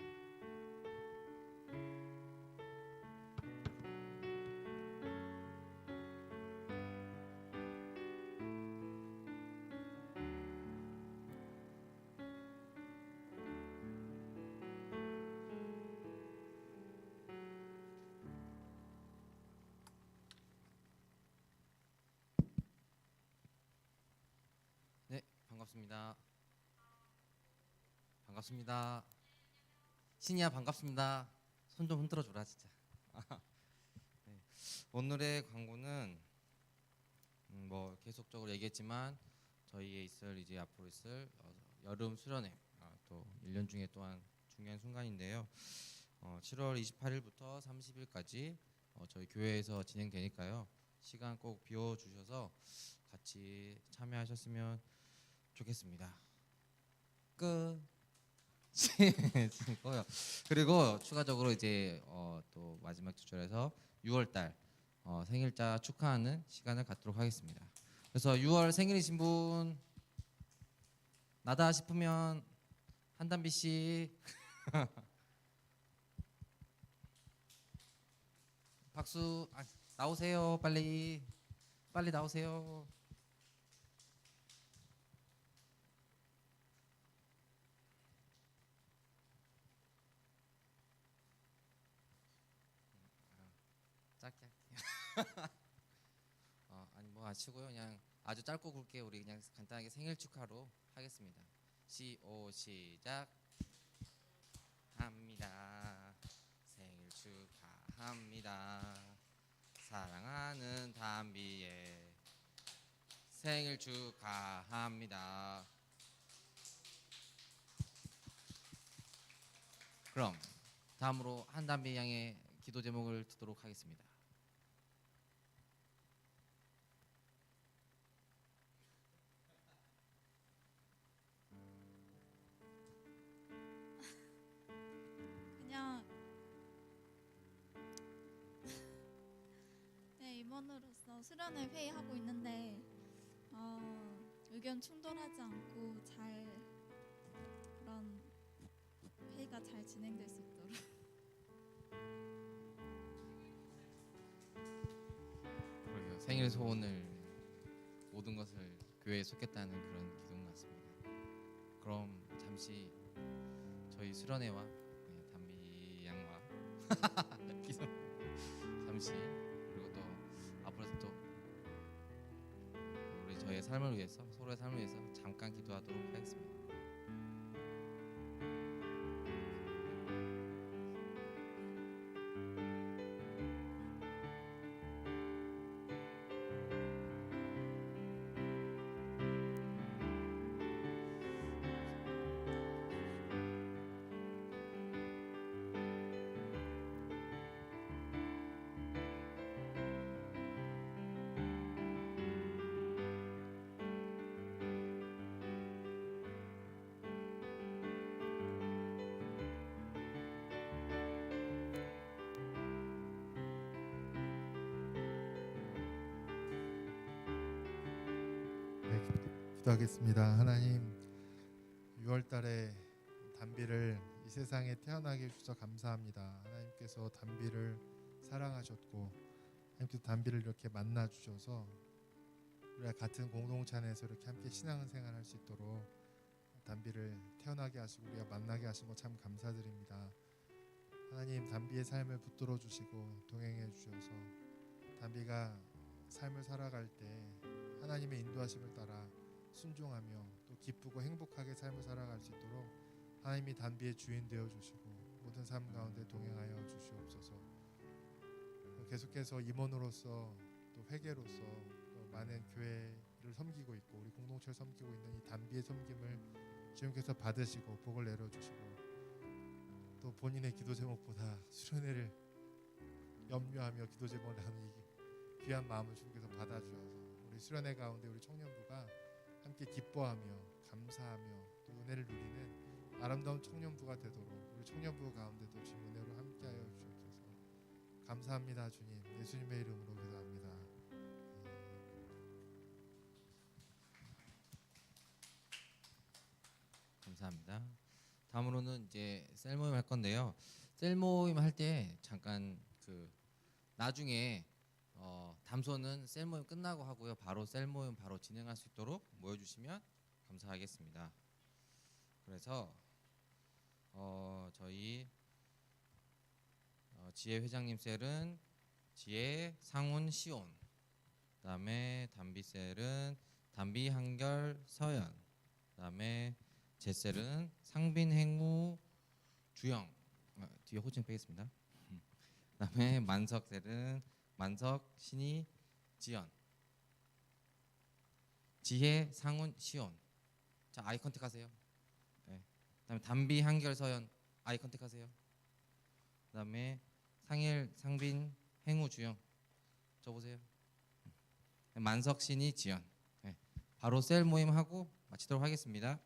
네, 반갑습니다. 반갑습니다. 신이야 반갑습니다. 손 좀 흔들어 줘라 진짜. 네. 오늘의 광고는 뭐 계속적으로 얘기했지만 저희의 있을 이제 앞으로 있을 여름 수련회 또 1년 중에 또한 중요한 순간인데요. 7월 28일부터 30일까지 저희 교회에서 진행되니까요. 시간 꼭 비워 주셔서 같이 참여하셨으면 좋겠습니다. 끝. 고요. 그리고 추가적으로 이제 또 마지막 주절에서 6월달 생일자 축하하는 시간을 갖도록 하겠습니다. 그래서 6월 생일이신 분 나다 싶으면 한담비 씨 박수 나오세요. 빨리 나오세요. 짧게 할게요. 아니 뭐 아시고요. 그냥 아주 짧고 굵게 우리 그냥 간단하게 생일 축하로 하겠습니다. 시작 합니다. 생일 축하합니다. 사랑하는 담비의 생일 축하합니다. 그럼 다음으로 한담비 양의 기도 제목을 듣도록 하겠습니다. 그냥 네, 임원으로서 수련회 회의하고 있는데 의견 충돌하지 않고 잘 그런 회의가 잘 진행될 수 있도록 그러게요. 생일 소원을 모든 것을 교회에 쏟겠다는 그런 기도인 것 같습니다. 그럼 잠시 저희 수련회와 담비 양과 기도 잠시 그리고 또 앞으로 또 우리 저희의 삶을 위해서 서로의 삶을 위해서 잠깐 기도하도록 하겠습니다. 네, 기도하겠습니다. 하나님, 6월달에 담비를 이 세상에 태어나게 해주셔서 감사합니다. 하나님께서 담비를 사랑하셨고 하나님께서 담비를 이렇게 만나 주셔서 우리가 같은 공동체 안에서 이렇게 함께 신앙생활할 수 있도록 담비를 태어나게 하시고 우리가 만나게 하신 것 참 감사드립니다. 하나님, 담비의 삶을 붙들어 주시고 동행해 주셔서 담비가 삶을 살아갈 때 하나님의 인도하심을 따라 순종하며 또 기쁘고 행복하게 삶을 살아갈 수 있도록 하나님이 담비의 주인 되어 주시고 모든 삶 가운데 동행하여 주시옵소서. 계속해서 임원으로서 또 회계로서 또 많은 교회를 섬기고 있고 우리 공동체를 섬기고 있는 이 담비의 섬김을 주님께서 받으시고 복을 내려주시고 또 본인의 기도 제목보다 수련회를 염려하며 기도 제목을 나누는 이 귀한 마음을 주님께서 받아주셔서 우리 수련회 가운데 우리 청년부가 함께 기뻐하며 감사하며 또 은혜를 누리는 아름다운 청년부가 되도록 우리 청년부 가운데도 주님 은혜로 함께하여 주옵소서. 감사합니다 주님. 예수님의 이름으로 기도합니다. 감사합니다. 다음으로는 이제 셀 모임 할 건데요. 셀 모임 할 때 잠깐 나중에 담소는 셀 모임 끝나고 하고요. 바로 셀 모임 바로 진행할 수 있도록 모여주시면 감사하겠습니다. 그래서 저희 지혜 회장님 셀은 지혜 상훈 시온, 그다음에 담비 셀은 담비 한결 서연, 그다음에 제셀은 상빈, 행우, 주영. 뒤에 호칭 빼겠습니다. 그다음에 만석, 셀은 만석, 신희, 지연. 지혜, 상훈, 시온. 자, 아이 컨택 하세요. 네. 그다음에 담비, 한결, 서연. 아이 컨택 하세요. 그다음에 상일, 상빈, 행우, 주영. 저 보세요. 만석, 신희, 지연. 네. 바로 셀 모임 하고 마치도록 하겠습니다.